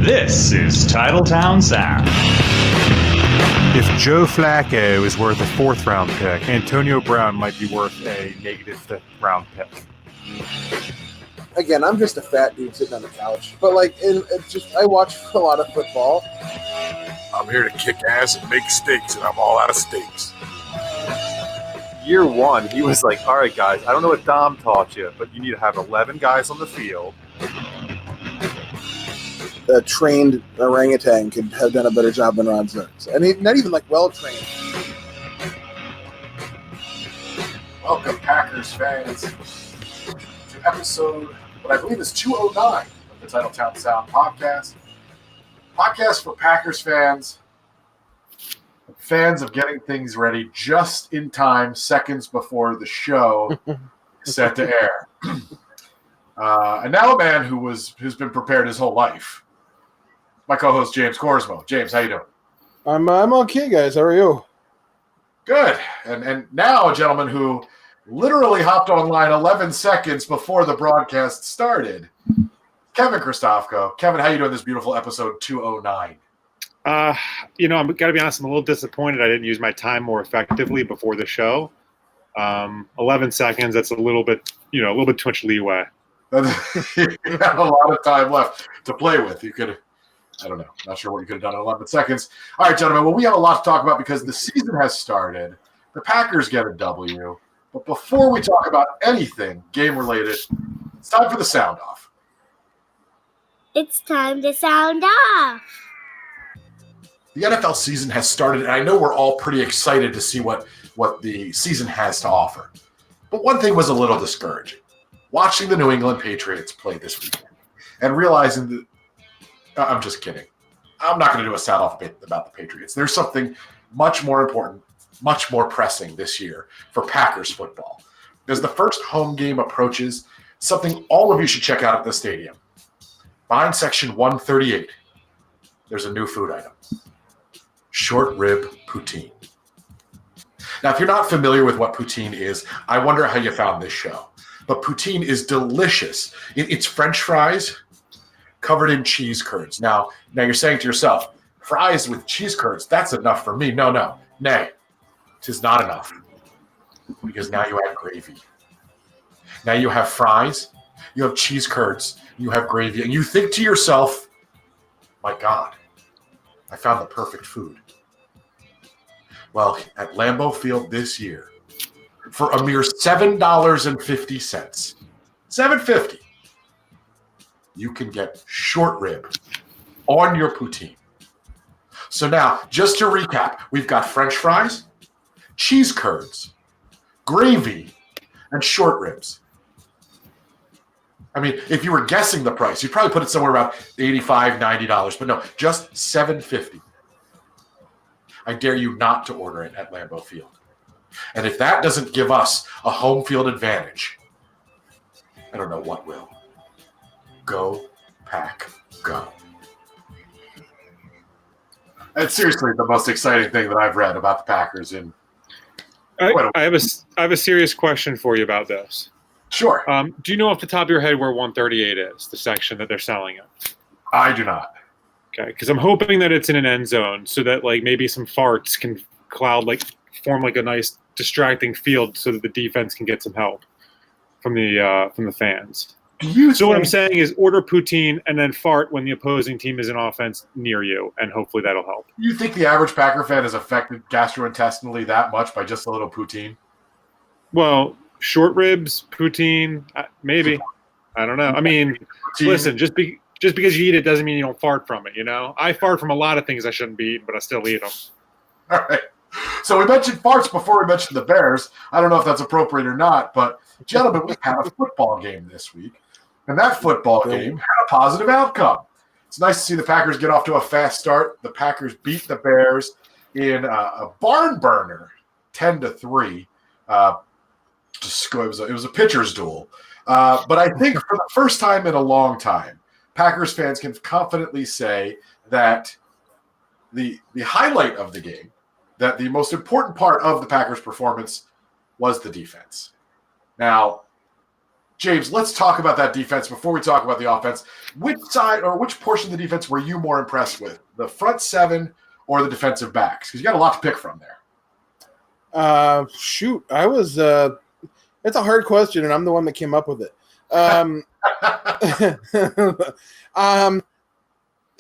This is Titletown Sound. If Joe Flacco is worth a fourth-round pick, Antonio Brown might be worth a negative fifth-round pick. Again, I'm just a fat dude sitting on the couch, but I watch a lot of football. I'm here to kick ass and make steaks, and I'm all out of steaks. Year one, he was like, all right, guys, I don't know what Dom taught you, but you need to have 11 guys on the field. A trained orangutan could have done a better job than Ron Zerks. And he's not even well-trained. Welcome, Packers fans, to episode, what I believe is 209 of the Titletown Sound podcast. Podcast for Packers fans of getting things ready just in time, seconds before the show is set to air. And now a man who's been prepared his whole life. My co-host, James Corsmo. James, how you doing? I'm okay, guys. How are you? Good. And now a gentleman who literally hopped online 11 seconds before the broadcast started, Kevin Christofko. Kevin, how you doing this beautiful episode 209? I'm got to be honest, I'm a little disappointed I didn't use my time more effectively before the show. 11 seconds, that's a little bit too much leeway. You have a lot of time left to play with. You could, I don't know, not sure what you could have done in 11 seconds. All right, gentlemen, well, we have a lot to talk about because the season has started. The Packers get a W. But before we talk about anything game-related, it's time for the sound off. It's time to sound off. The NFL season has started, and I know we're all pretty excited to see what the season has to offer. But one thing was a little discouraging. Watching the New England Patriots play this weekend and realizing that I'm just kidding. I'm not going to do a sound off bit about the Patriots. There's something much more important, much more pressing this year for Packers football. As the first home game approaches, something all of you should check out at the stadium. Behind section 138, there's a new food item. Short rib poutine. Now, if you're not familiar with what poutine is, I wonder how you found this show. But poutine is delicious. It's French fries covered in cheese curds. Now you're saying to yourself, fries with cheese curds, that's enough for me. No. Nay, 'tis not enough. Because now you have gravy. Now you have fries, you have cheese curds, you have gravy, and you think to yourself, my God, I found the perfect food. Well, at Lambeau Field this year, for a mere $7.50, $7.50, you can get short rib on your poutine. So now, just to recap, we've got French fries, cheese curds, gravy, and short ribs. I mean, if you were guessing the price, you'd probably put it somewhere around $85, $90, but no, just $7.50. I dare you not to order it at Lambeau Field. And if that doesn't give us a home field advantage, I don't know what will. Go, Pack, go. It's seriously the most exciting thing that I've read about the Packers in. I have a serious question for you about this. Sure. Do you know off the top of your head where 138 is, the section that they're selling it? I do not. Okay, because I'm hoping that it's in an end zone so that maybe some farts can form a nice distracting field so that the defense can get some help from the fans. So what I'm saying is order poutine and then fart when the opposing team is in offense near you, and hopefully that'll help. You think the average Packer fan is affected gastrointestinally that much by just a little poutine? Well, short ribs, poutine, maybe. I don't know. I mean, poutine. Listen, just because you eat it doesn't mean you don't fart from it, I fart from a lot of things I shouldn't be eating, but I still eat them. All right. So we mentioned farts before we mentioned the Bears. I don't know if that's appropriate or not, but gentlemen, we had a football game this week. And that football game had a positive outcome. It's nice to see the Packers get off to a fast start. The Packers beat the Bears in a barn burner, 10-3. It was a pitcher's duel. But I think for the first time in a long time, Packers fans can confidently say that the highlight of the game, that the most important part of the Packers' performance was the defense. Now, James, let's talk about that defense before we talk about the offense. Which side or which portion of the defense were you more impressed with? The front seven or the defensive backs? Because you got a lot to pick from there. Shoot, I was. It's a hard question, and I'm the one that came up with it.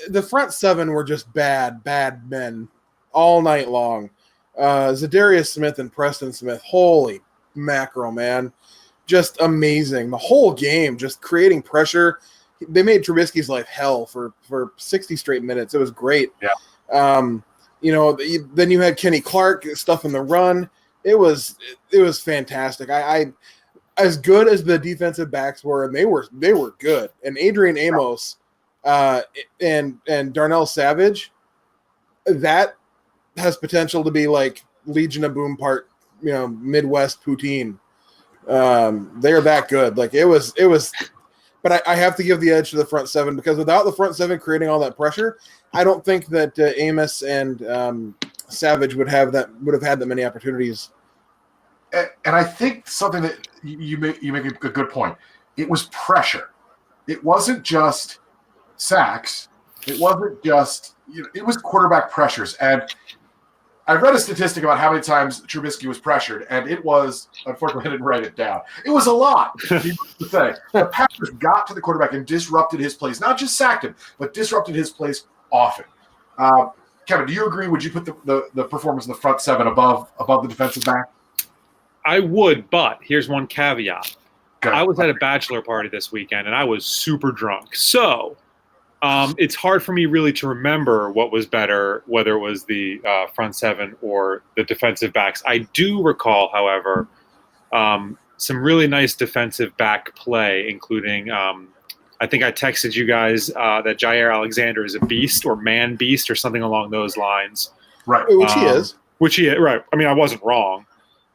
The front seven were just bad men all night long. Zadarius Smith and Preston Smith, holy mackerel, man. Just amazing. The whole game, just creating pressure. They made Trubisky's life hell for 60 straight minutes. It was great. Yeah. Then you had Kenny Clark stuff in the run. It was fantastic. I as good as the defensive backs were, and they were good. And Adrian Amos and Darnell Savage, that has potential to be like Legion of Boom Part, Midwest poutine. They are that good. Like it was, but I have to give the edge to the front seven because without the front seven creating all that pressure, I don't think that Amos and Savage would have had that many opportunities. And I think something that you make a good point. It was pressure. It wasn't just sacks. It wasn't just it was quarterback pressures. And I read a statistic about how many times Trubisky was pressured, and it was, unfortunately, I didn't write it down. It was a lot, needless to say. The Packers got to the quarterback and disrupted his plays, not just sacked him, but disrupted his plays often. Kevin, do you agree? Would you put the performance in the front seven above the defensive back? I would, but here's one caveat. Okay. I was at a bachelor party this weekend, and I was super drunk. So it's hard for me really to remember what was better, whether it was the front seven or the defensive backs. I do recall, however, some really nice defensive back play, including I think I texted you guys that Jair Alexander is a beast or man beast or something along those lines. Right. Which he is. Right. I mean, I wasn't wrong.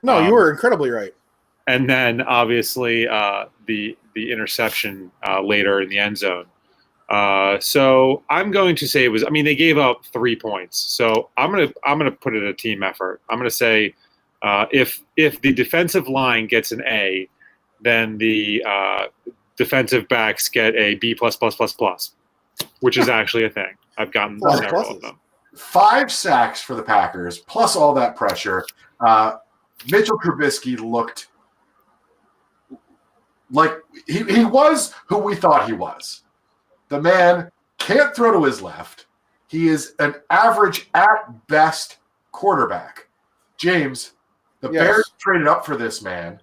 No, you were incredibly right. And then obviously the interception later in the end zone. So I'm going to say it was. I mean, they gave up 3 points. So I'm gonna put it a team effort. I'm gonna say if the defensive line gets an A, then the defensive backs get a B++++, which is actually a thing. I've gotten several of them. 5 sacks for the Packers, plus all that pressure. Mitchell Trubisky looked like he was who we thought he was. The man can't throw to his left. He is an average at best quarterback. James, the Bears traded up for this man.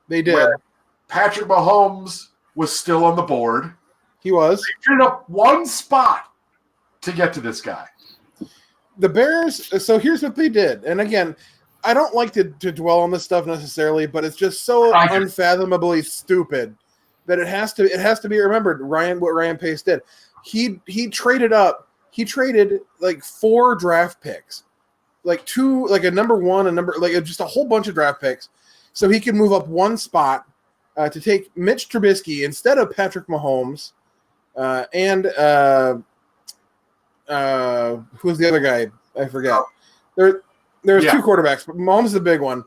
They did. Patrick Mahomes was still on the board. He was. They traded up one spot to get to this guy. The Bears, so here's what they did. And again, I don't like to dwell on this stuff necessarily, but it's just so unfathomably stupid that it has to be remembered. What Ryan Pace did. He traded up. He traded like 4 draft picks, like 2, like a number 1, a number like just a whole bunch of draft picks, so he could move up one spot to take Mitch Trubisky instead of Patrick Mahomes, and who's the other guy? I forget. There's 2 quarterbacks, but Mahomes is the big one.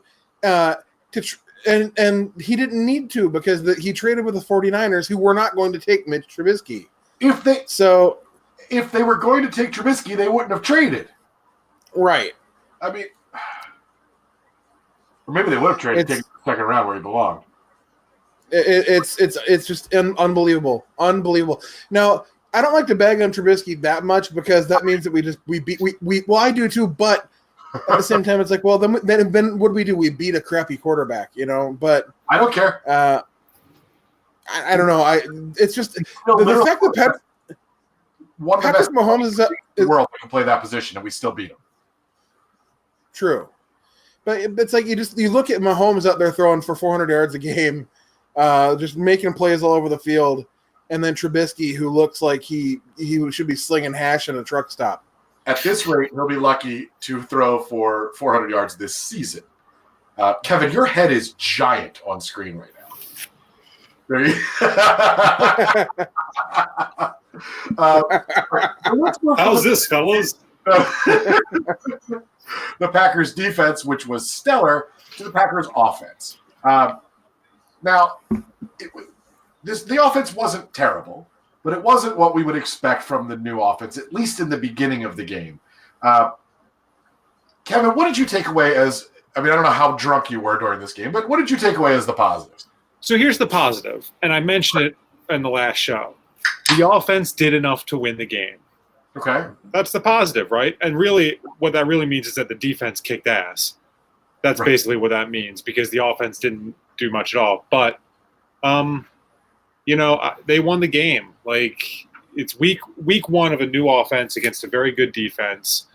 And he didn't need to because he traded with the 49ers, who were not going to take Mitch Trubisky. If they were going to take Trubisky, they wouldn't have traded. Right. I mean, or maybe they would have traded, taken the second round where he belonged. It's just unbelievable. Now, I don't like to bag on Trubisky that much because that means that we I do too, but at the same time, it's like, well, then what do we do? We beat a crappy quarterback, But I don't care. I don't know. It's just the fact that Patrick Mahomes is in the world that can play that position, and we still beat him. True, but it's like you look at Mahomes out there throwing for 400 yards a game, just making plays all over the field, and then Trubisky, who looks like he should be slinging hash in a truck stop. At this rate, he'll be lucky to throw for 400 yards this season. Kevin, your head is giant on screen right now. How's this, fellas? The Packers' defense, which was stellar, to the Packers' offense. Now, the offense wasn't terrible, but it wasn't what we would expect from the new offense, at least in the beginning of the game. Kevin, what did you take away as? I mean, I don't know how drunk you were during this game, but what did you take away as the positives? So here's the positive, and I mentioned it in the last show. The offense did enough to win the game. Okay. That's the positive, right? And really, what that really means is that the defense kicked ass. That's basically what that means, because the offense didn't do much at all. But, they won the game. Like, it's week one of a new offense against a very good defense.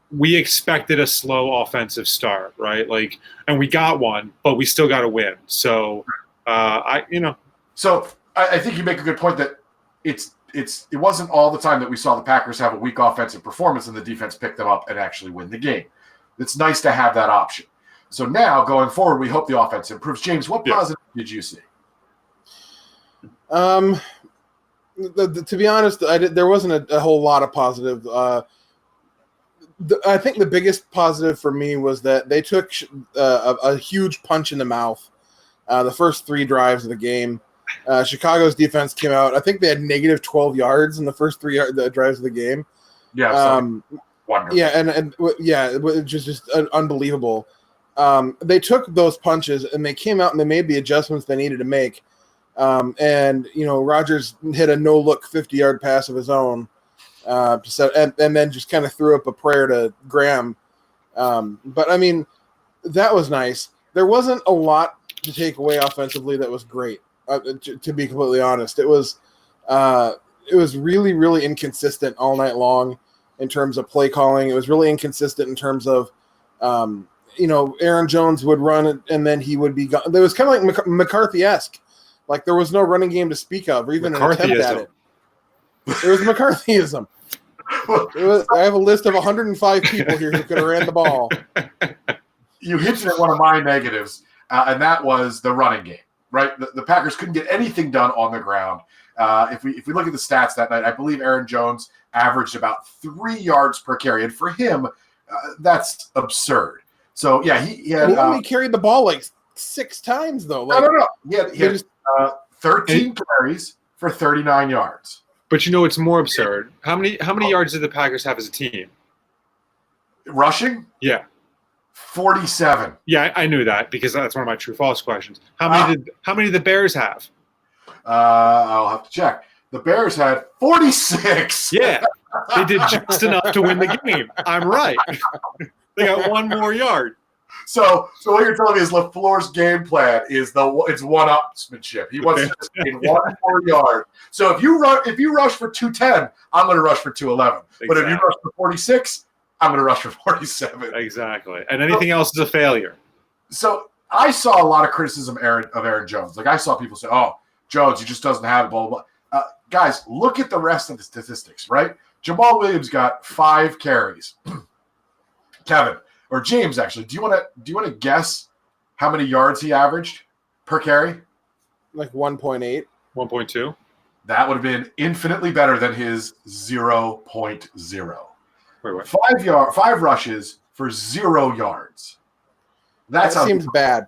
We expected a slow offensive start, right? Like, and we got one, but we still got to win. So, So I think you make a good point that it wasn't all the time that we saw the Packers have a weak offensive performance and the defense pick them up and actually win the game. It's nice to have that option. So now going forward, we hope the offense improves. James, what positive did you see? To be honest, there wasn't a whole lot of positive. I think the biggest positive for me was that they took a huge punch in the mouth the first 3 drives of the game. Chicago's defense came out. I think they had negative 12 yards in the first 3 drives of the game. Yeah, wonderful. Yeah, and it was just unbelievable. They took those punches and they came out and they made the adjustments they needed to make. And Rodgers hit a no-look 50-yard pass of his own. And then just kind of threw up a prayer to Graham. But, I mean, that was nice. There wasn't a lot to take away offensively that was great, to be completely honest. It was really, really inconsistent all night long in terms of play calling. It was really inconsistent in terms of, Aaron Jones would run and then he would be gone. It was kind of like McCarthy-esque. Like there was no running game to speak of or even an attempt at it. It was McCarthyism. I have a list of 105 people here who could have ran the ball. You hinted at one of my negatives, and that was the running game, right? The Packers couldn't get anything done on the ground. If we look at the stats that night, I believe Aaron Jones averaged about 3 yards per carry. And for him, that's absurd. So, yeah, he had... He only carried the ball like 6 times, though. Like, no. He had 13 carries for 39 yards. But it's more absurd. How many yards did the Packers have as a team? Rushing? Yeah. 47. Yeah, I knew that because that's one of my true-false questions. How many did the Bears have? I'll have to check. The Bears had 46. Yeah, they did just enough to win the game. I'm right. They got 1 more yard. So what you're telling me is LaFleur's game plan is it's one-upsmanship. He wants to just gain 1 more yard. So if you rush for 210, I'm going to rush for 211. Exactly. But if you rush for 46, I'm going to rush for 47. Exactly. And anything else is a failure. So I saw a lot of criticism of Aaron Jones. Like I saw people say, "Oh, Jones, he just doesn't have it." Blah blah blah. Guys, look at the rest of the statistics. Right? Jamal Williams got 5 carries. Kevin. Or James, actually, do you want to guess how many yards he averaged per carry? Like 1.8. 1.2. That would have been infinitely better than his 0.0. Wait. 5 rushes for 0 yards. That seems bad.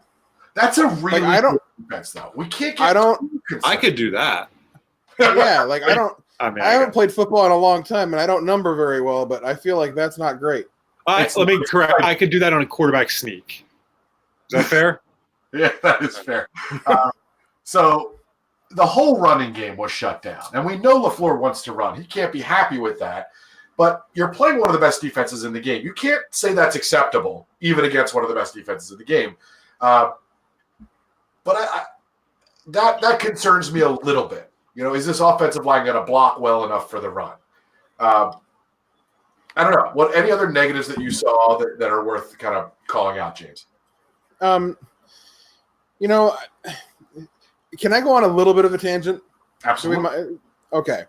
That's a really good defense, though. We can't get I could do that. Yeah, like I don't. I haven't played football in a long time, and I don't number very well, but I feel like that's not great. Let me correct. I could do that on a quarterback sneak. Is that fair? Yeah, that is fair. So the whole running game was shut down. And we know LaFleur wants to run. He can't be happy with that. But you're playing one of the best defenses in the game. You can't say that's acceptable, even against one of the best defenses in the game. But that concerns me a little bit. Is this offensive line going to block well enough for the run? I don't know. What any other negatives that you saw that are worth kind of calling out, James? Can I go on a little bit of a tangent? Absolutely. Okay.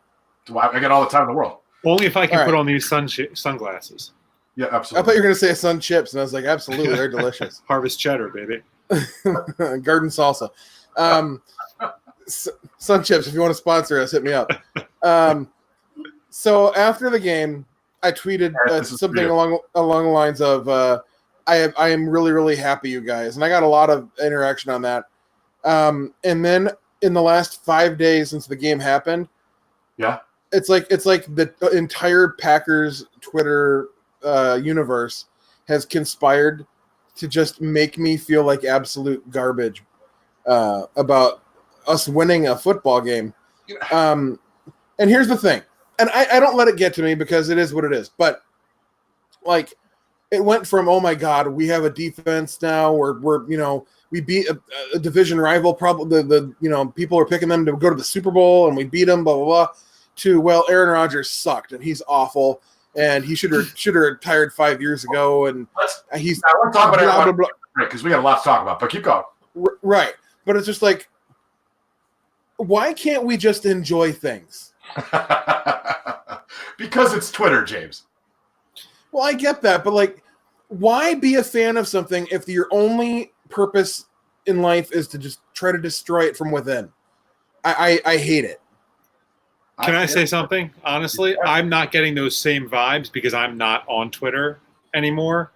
I got all the time in the world. Only if I can put on these sunglasses. Yeah, absolutely. I thought you were going to say sun chips, and I was like, absolutely, they're delicious. Harvest cheddar, baby. Garden salsa. Sun chips, if you want to sponsor us, hit me up. So after the game, I tweeted something along the lines of, I am really, really happy, you guys. And I got a lot of interaction on that. And then in the last 5 days since the game happened, Yeah. it's like the entire Packers Twitter universe has conspired to just make me feel like absolute garbage about us winning a football game. And here's the thing, and I don't let it get to me because it is what it is. But like, it went from, oh my God, we have a defense now. We're we beat a division rival. Probably the people are picking them to go to the Super Bowl, and we beat them. Blah blah blah. To, well, Aaron Rodgers sucked and he's awful and he should have retired 5 years ago. And I want to talk about blah, blah, blah. because we got a lot to talk about. But keep going. Right, but it's just like, why can't we just enjoy things? Because it's Twitter, James. Well, I get that, but like, why be a fan of something if your only purpose in life is to just try to destroy it from within? I hate it. Can I say something? Honestly, I'm not getting those same vibes because I'm not on Twitter anymore.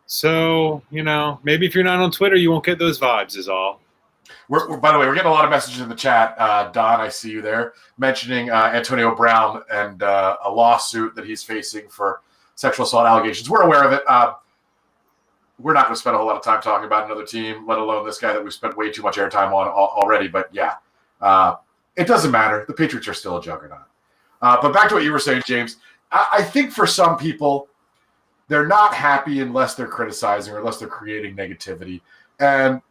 So, maybe if you're not on Twitter, you won't get those vibes is all. By the way, we're getting a lot of messages in the chat. Don, I see you there, mentioning Antonio Brown and a lawsuit that he's facing for sexual assault allegations. We're aware of it. We're not going to spend a whole lot of time talking about another team, let alone this guy that we've spent way too much airtime on already. But yeah, it doesn't matter. The Patriots are still a juggernaut. But back to what you were saying, James. I think for some people, they're not happy unless they're criticizing or unless they're creating negativity. And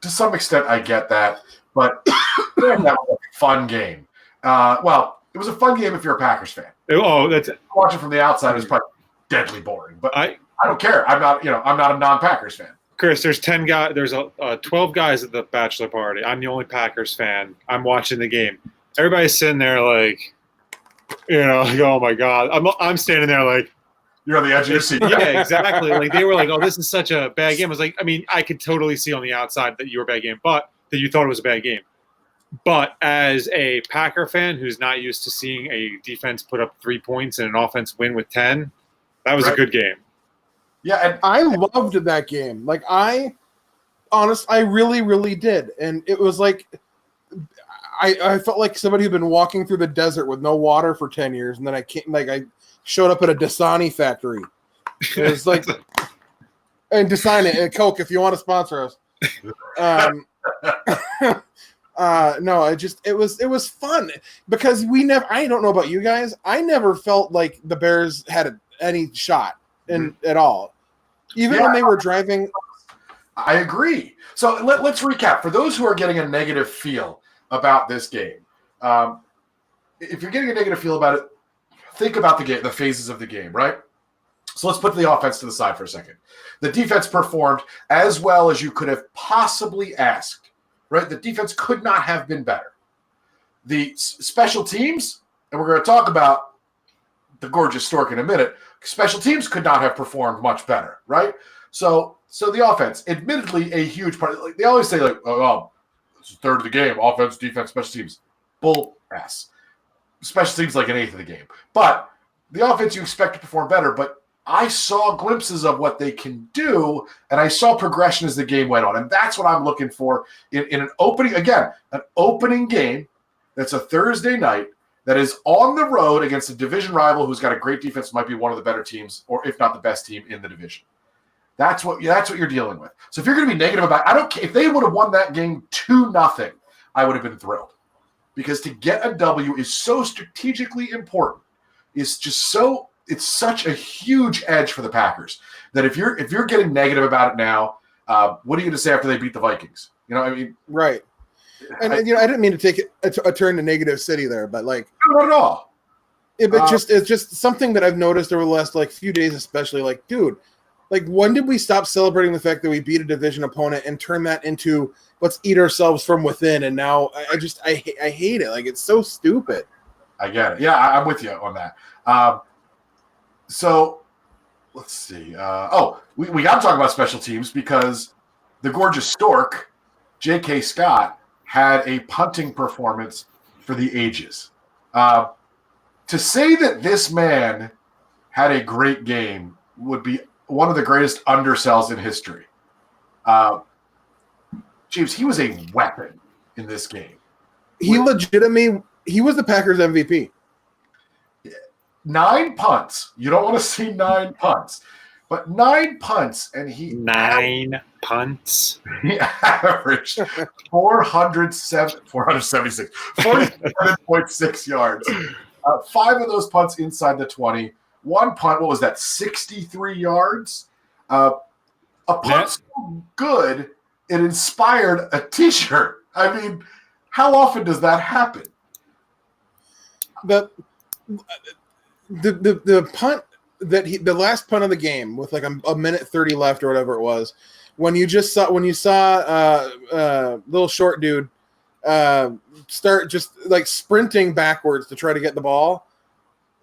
to some extent, I get that. But that was a fun game. Well, it was a fun game if you're a Packers fan. Oh, that's watching from the outside is probably deadly boring. But I don't care. I'm not a non-Packers fan. Chris, there's 10 guys. There's 12 guys at the bachelor party. I'm the only Packers fan. I'm watching the game. Everybody's sitting there like, like, oh my God. I'm standing there like, you're on the edge of your seat. Yeah, exactly. Like they were like, oh, this is such a bad game. I was like, I could totally see on the outside that you were a bad game, but that you thought it was a bad game. But as a Packer fan who's not used to seeing a defense put up 3 points and an offense win with 10, that was a good game. Yeah, and I loved that game. Like, I really, really did. And it was like, I felt like somebody who'd been walking through the desert with no water for 10 years, and then I showed up at a Dasani factory. It was like, and Dasani and Coke, if you want to sponsor us. No, it was fun because I don't know about you guys. I never felt like the Bears had any shot at all. Even when they were driving. I agree. So let's recap. For those who are getting a negative feel about this game, if you're getting a negative feel about it, think about the phases of the game, right? So let's put the offense to the side for a second. The defense performed as well as you could have possibly asked, right? The defense could not have been better. The special teams, and we're going to talk about the gorgeous stork in a minute, special teams could not have performed much better, right? So the offense, admittedly a huge part. Like they always say, like, oh, it's a third of the game, offense, defense, special teams. Bull ass. Special teams like an eighth of the game. But the offense you expect to perform better, but I saw glimpses of what they can do, and I saw progression as the game went on. And that's what I'm looking for in an opening game that's a Thursday night that is on the road against a division rival who's got a great defense, might be one of the better teams, or if not the best team in the division. That's what you're dealing with. So if you're going to be negative about it, I don't care. If they would have won that game 2-0, I would have been thrilled. Because to get a W is so strategically important. It's such a huge edge for the Packers that if you're getting negative about it now, what are you going to say after they beat the Vikings? Right. And I didn't mean to take a turn to negative city there, but like, not at all. It's just something that I've noticed over the last few days, especially. Like, dude, like, when did we stop celebrating the fact that we beat a division opponent and turn that into let's eat ourselves from within? And now I hate it. Like, it's so stupid. I get it. Yeah, I'm with you on that. So let's see. We got to talk about special teams because the gorgeous stork, J.K. Scott, had a punting performance for the ages. To say that this man had a great game would be one of the greatest undersells in history. James, he was a weapon in this game. He was the Packers MVP. 9 punts. You don't want to see 9 punts, but 9 punts, and he 9 punts. He averaged 476, 47.6 yards. 5 of those punts inside the 20. 1 punt, what was that, 63 yards? A punt so good, it inspired a T-shirt. I mean, how often does that happen? The punt the last punt of the game with like a minute 30 left or whatever it was, when you saw little short dude start just like sprinting backwards to try to get the ball,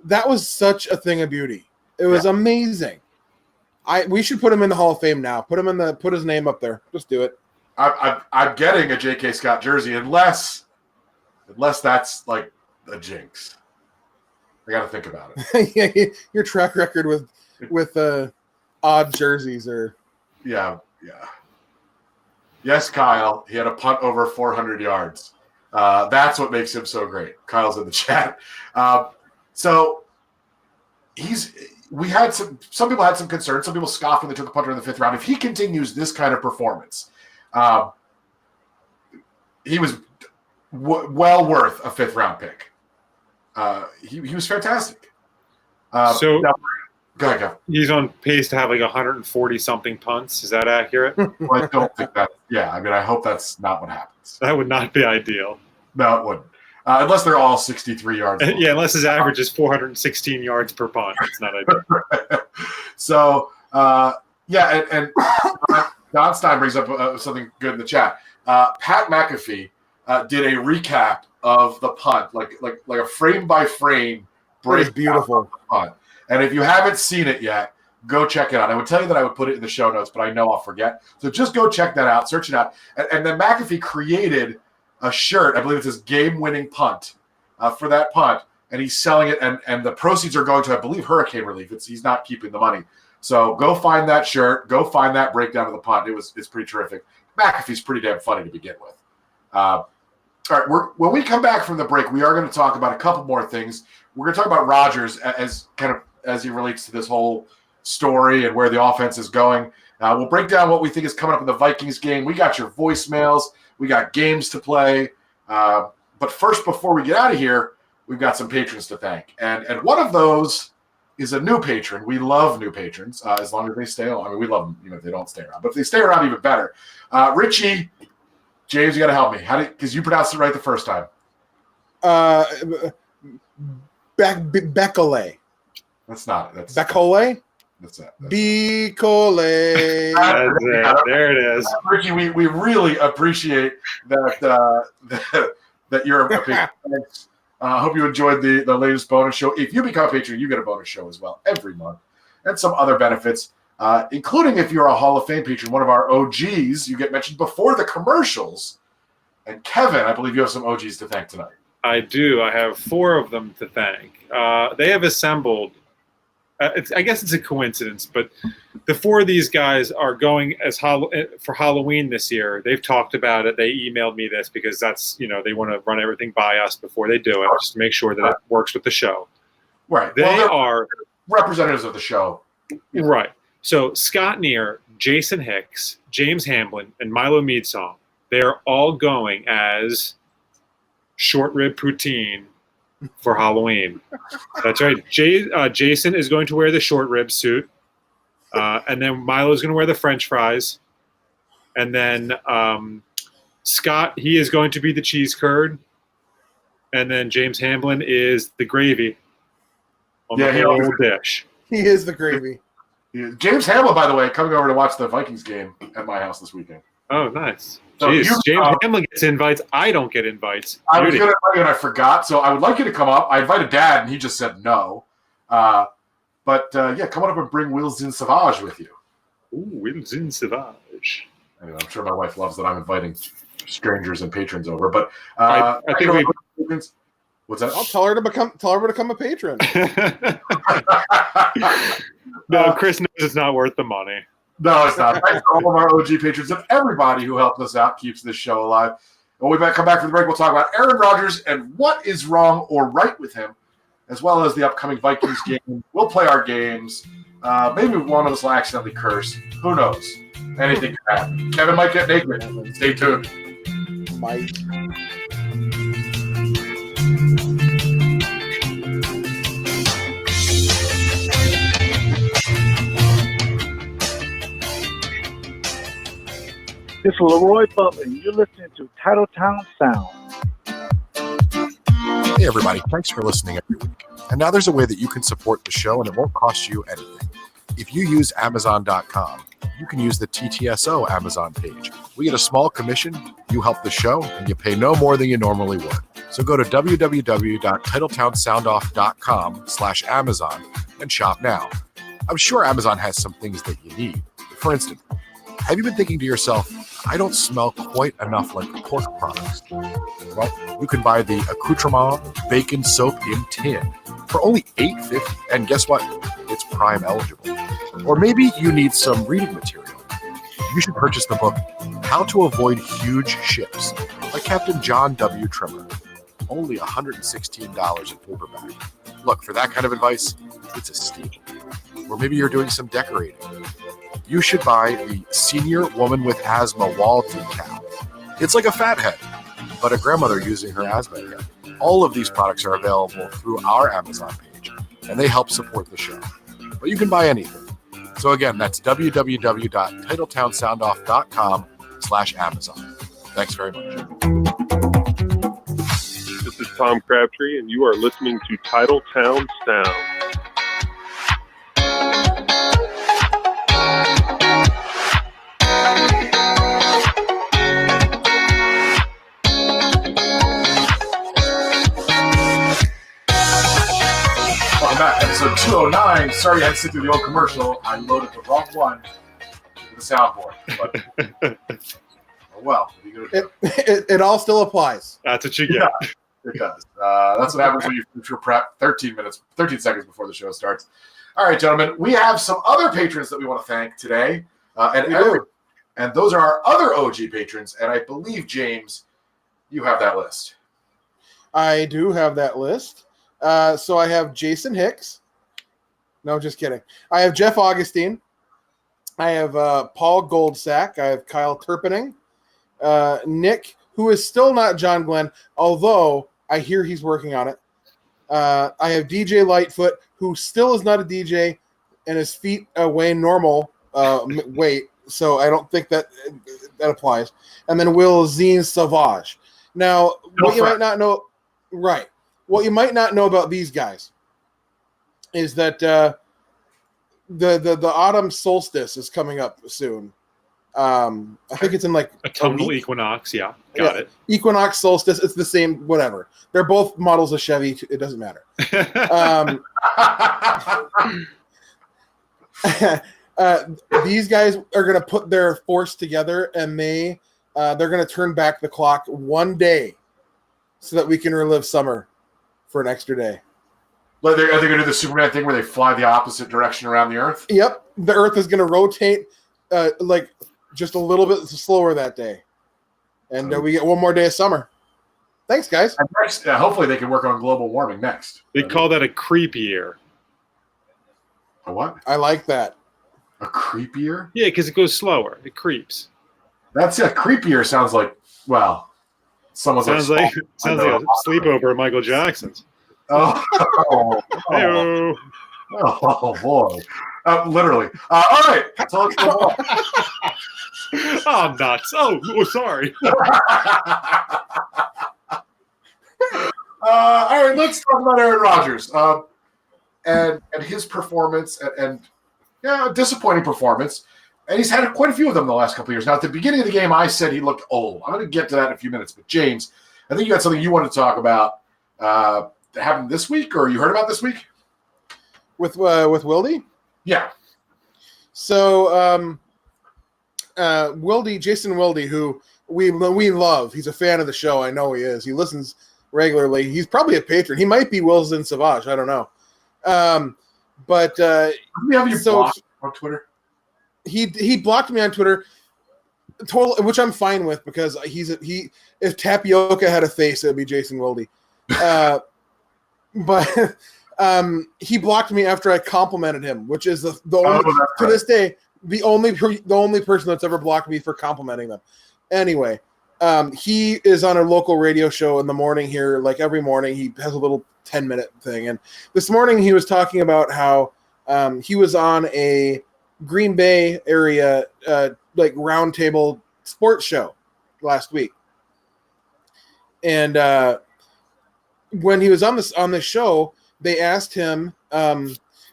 that was such a thing of beauty. It was amazing. We should put him in the Hall of Fame now. Put his name up there. Just do it. I'm getting a J.K. Scott jersey unless that's like a jinx. I got to think about it. Your track record with odd jerseys or yeah. Yes, Kyle. He had a punt over 400 yards. That's what makes him so great. Kyle's in the chat. So we had some people had some concerns. Some people scoffed when they took a punter in the 5th round. If he continues this kind of performance, he was well worth a 5th round pick. He was fantastic. So go ahead, Kev. He's on pace to have like 140 something punts. Is that accurate? Well, I don't think that. Yeah, I mean, I hope that's not what happens. That would not be ideal. No, it wouldn't. Unless they're all 63 yards. Yeah, unless his average is 416 yards per punt. It's not ideal. So, and Don Stein brings up something good in the chat. Pat McAfee did a recap of the punt, like a frame by frame break. Beautiful punt. And if you haven't seen it yet, go check it out. I would tell you that I would put it in the show notes, but I know I'll forget. So just go check that out, search it out. And then McAfee created a shirt, I believe it says game-winning punt for that punt, and he's selling it, and the proceeds are going to, I believe, hurricane relief. He's not keeping the money. So go find that shirt, go find that breakdown of the punt. It's pretty terrific. McAfee's pretty damn funny to begin with. All right, when we come back from the break, we are going to talk about a couple more things. We're going to talk about Rodgers as he relates to this whole story and where the offense is going. We'll break down what we think is coming up in the Vikings game. We got your voicemails. We got games to play. But first, before we get out of here, we've got some patrons to thank. And one of those is a new patron. We love new patrons as long as they stay on. I mean, we love them if they don't stay around. But if they stay around, even better. Richie, James, you got to help me. Because you pronounced it right the first time. Becole. That's not it. That's Becole? That's it. Becole. That's it. There it is. Ricky, we really appreciate that you're a patron. Thanks. Hope you enjoyed the latest bonus show. If you become a patron, you get a bonus show as well every month and some other benefits, including if you're a Hall of Fame patron, one of our OGs, you get mentioned before the commercials. And Kevin, I believe you have some OGs to thank tonight. I do. I have 4 of them to thank. They have assembled. I guess it's a coincidence, but the 4 of these guys are going for Halloween this year. They've talked about it. They emailed me this because that's, they want to run everything by us before they do it, just to make sure that it works with the show. Right. They are representatives of the show. Right. So Scott Neer, Jason Hicks, James Hamlin, and Milo Meadsong, they're all going as short rib poutine for Halloween. That's right. Jason is going to wear the short rib suit. And then Milo is going to wear the French fries. And then Scott, he is going to be the cheese curd. And then James Hamlin is the gravy on the whole dish. He is the gravy. James Hamlin, by the way, coming over to watch the Vikings game at my house this weekend. Oh, nice. So James Hamlin gets invites. I don't get invites. I was going to invite you and I forgot. So I would like you to come up. I invited Dad and he just said no. But come on up and bring Wilson Savage with you. Ooh, Wilson Savage. Anyway, I'm sure my wife loves that I'm inviting strangers and patrons over. But I think what's that? I'll tell her to become a patron. No, Chris knows it's not worth the money. No, it's not. Thanks to all of our OG patrons and everybody who helped us out, keeps this show alive. When we come back from the break, we'll talk about Aaron Rodgers and what is wrong or right with him, as well as the upcoming Vikings game. We'll play our games. Maybe one of us will accidentally curse. Who knows? Anything can happen. Kevin might get naked. Stay tuned. Mike. This is Leroy Butler, and you're listening to Titletown Sound. Hey, everybody. Thanks for listening every week. And now there's a way that you can support the show, and it won't cost you anything. If you use Amazon.com, you can use the TTSO Amazon page. We get a small commission, you help the show, and you pay no more than you normally would. So go to www.titletownsoundoff.com/Amazon and shop now. I'm sure Amazon has some things that you need. For instance, have you been thinking to yourself, I don't smell quite enough like pork products? Well, you can buy the Accoutrement Bacon Soap in Tin for only $8.50. And guess what? It's Prime eligible. Or maybe you need some reading material. You should purchase the book, How to Avoid Huge Ships by Captain John W. Trimmer. Only $116 in paperback. Look, for that kind of advice, it's a steal. Or maybe you're doing some decorating. You should buy the Senior Woman with Asthma wall decal. It's like a fat head, but a grandmother using her asthma head. All of these products are available through our Amazon page, and they help support the show. But you can buy anything. So again, that's www.titletownsoundoff.com/Amazon. Thanks very much. This is Tom Crabtree, and you are listening to Titletown Sound. Welcome back, episode 209. Sorry I had to sit through the old commercial. I loaded the wrong one to the soundboard. But, oh well, what are you going to do? It all still applies. That's what you get. Yeah, it does. That's what happens when you finish your prep 13 seconds before the show starts. All right, gentlemen, we have some other patrons that we want to thank today. And those are our other OG patrons. And I believe, James, you have that list. I do have that list. So I have Jason Hicks. No, just kidding. I have Jeff Augustine. I have Paul Goldsack. I have Kyle Turpening. Nick, who is still not John Glenn, although I hear he's working on it. I have DJ Lightfoot, who still is not a DJ, and his feet weigh normal weight, so I don't think that applies. And then Will Zine Savage. Now, what you might not know, right? What you might not know about these guys is that the autumn solstice is coming up soon. I think it's in like autumnal equinox. Yeah, got it. Equinox, solstice. It's the same. Whatever. They're both models of Chevy. It doesn't matter. These guys are going to put their force together, and they're going to turn back the clock one day, so that we can relive summer for an extra day. Are they going to do the Superman thing where they fly the opposite direction around the Earth? Yep. The Earth is going to rotate like just a little bit slower that day. And we get one more day of summer. Thanks, guys. And next, hopefully they can work on global warming next. They call that a creep year. A what? I like that. A creep year? Yeah, because it goes slower. It creeps. That's creepier sounds like, well, someone's sounds like a sleepover at Michael Jackson's. Oh, boy. Literally. All right. So let's move on. Oh, nuts. Oh, sorry. All right, let's talk about Aaron Rodgers and his performance and disappointing performance. And he's had quite a few of them in the last couple of years. Now, at the beginning of the game, I said he looked old. I'm going to get to that in a few minutes. But, James, I think you had something you wanted to talk about that happened this week, or you heard about this week? With Wildy? Yeah. So, Jason Wildy, who we love. He's a fan of the show. I know he is. He listens regularly. He's probably a patron. He might be Wilson Savage. I don't know. But we have you blocked on Twitter? he blocked me on Twitter, total, which I'm fine with because if Tapioca had a face, it would be Jason Wilde. But he blocked me after I complimented him, which is the only to this day the only person that's ever blocked me for complimenting them. Anyway, he is on a local radio show in the morning here, like every morning. He has a little 10-minute thing, and this morning he was talking about how he was on a Green Bay area like roundtable sports show last week, and when he was on this show, they asked him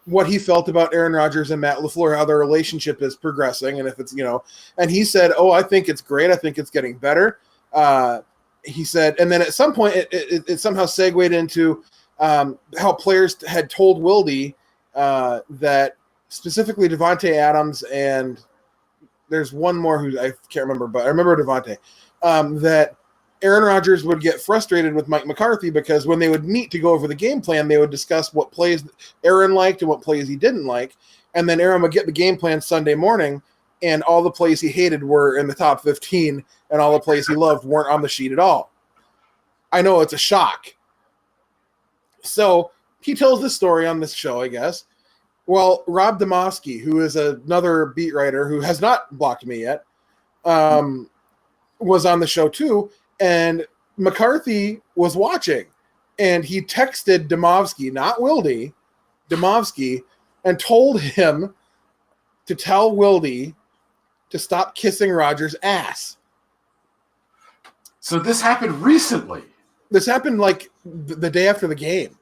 what he felt about Aaron Rodgers and Matt LaFleur, how their relationship is progressing, and if it's and he said, "Oh, I think it's great. I think it's getting better." He said, and then at some point it somehow segued into how players had told Wilde that specifically Devontae Adams, and there's one more who I can't remember, but I remember Devontae, that Aaron Rodgers would get frustrated with Mike McCarthy because when they would meet to go over the game plan, they would discuss what plays Aaron liked and what plays he didn't like. And then Aaron would get the game plan Sunday morning, and all the plays he hated were in the top 15, and all the plays he loved weren't on the sheet at all. I know it's a shock. So he tells this story on this show, I guess. Well, Rob Demovsky, who is another beat writer who has not blocked me yet, was on the show too. And McCarthy was watching, and he texted Demovsky, not Wilde, Demovsky, and told him to tell Wilde to stop kissing Rodgers' ass. So this happened recently. This happened like the day after the game.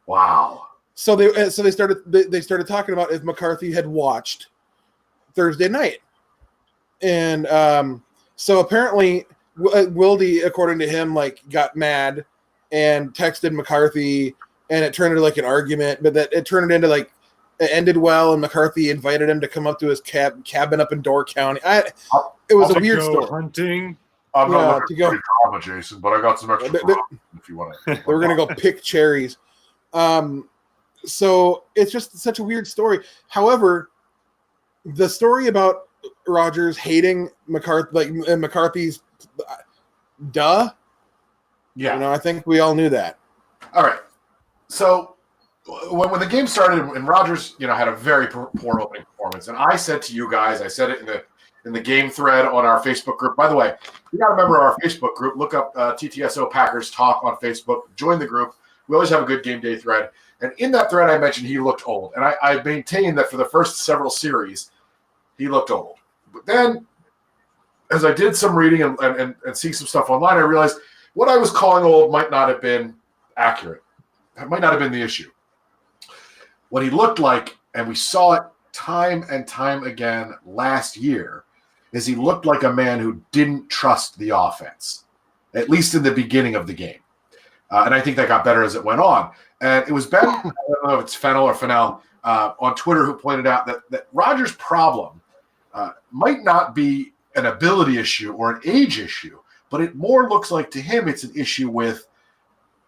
Wow. So they started talking about if McCarthy had watched Thursday night, and so apparently Wilde, according to him, like got mad and texted McCarthy, and it turned into like an argument, but that it turned into like it ended well, and McCarthy invited him to come up to his cabin up in Door County. It was a weird story. Hunting. I'm not looking for drama, Jason, but I got some extra if you want to. We're gonna go pick cherries. So it's just such a weird story. However, the story about Rodgers hating McCarthy, like and McCarthy's, yeah, I think we all knew that. All right. So when the game started and Rodgers, had a very poor opening performance, and I said to you guys, I said it in the game thread on our Facebook group. By the way, you got to remember our Facebook group. Look up TTSO Packers Talk on Facebook. Join the group. We always have a good game day thread. And in that thread, I mentioned he looked old. And I maintained that for the first several series, he looked old. But then, as I did some reading and see some stuff online, I realized what I was calling old might not have been accurate. That might not have been the issue. What he looked like, and we saw it time and time again last year, is he looked like a man who didn't trust the offense, at least in the beginning of the game. And I think that got better as it went on. And it was Ben, I don't know if it's Fennell or Fennell, on Twitter who pointed out that Rodgers' problem might not be an ability issue or an age issue, but it more looks like to him it's an issue with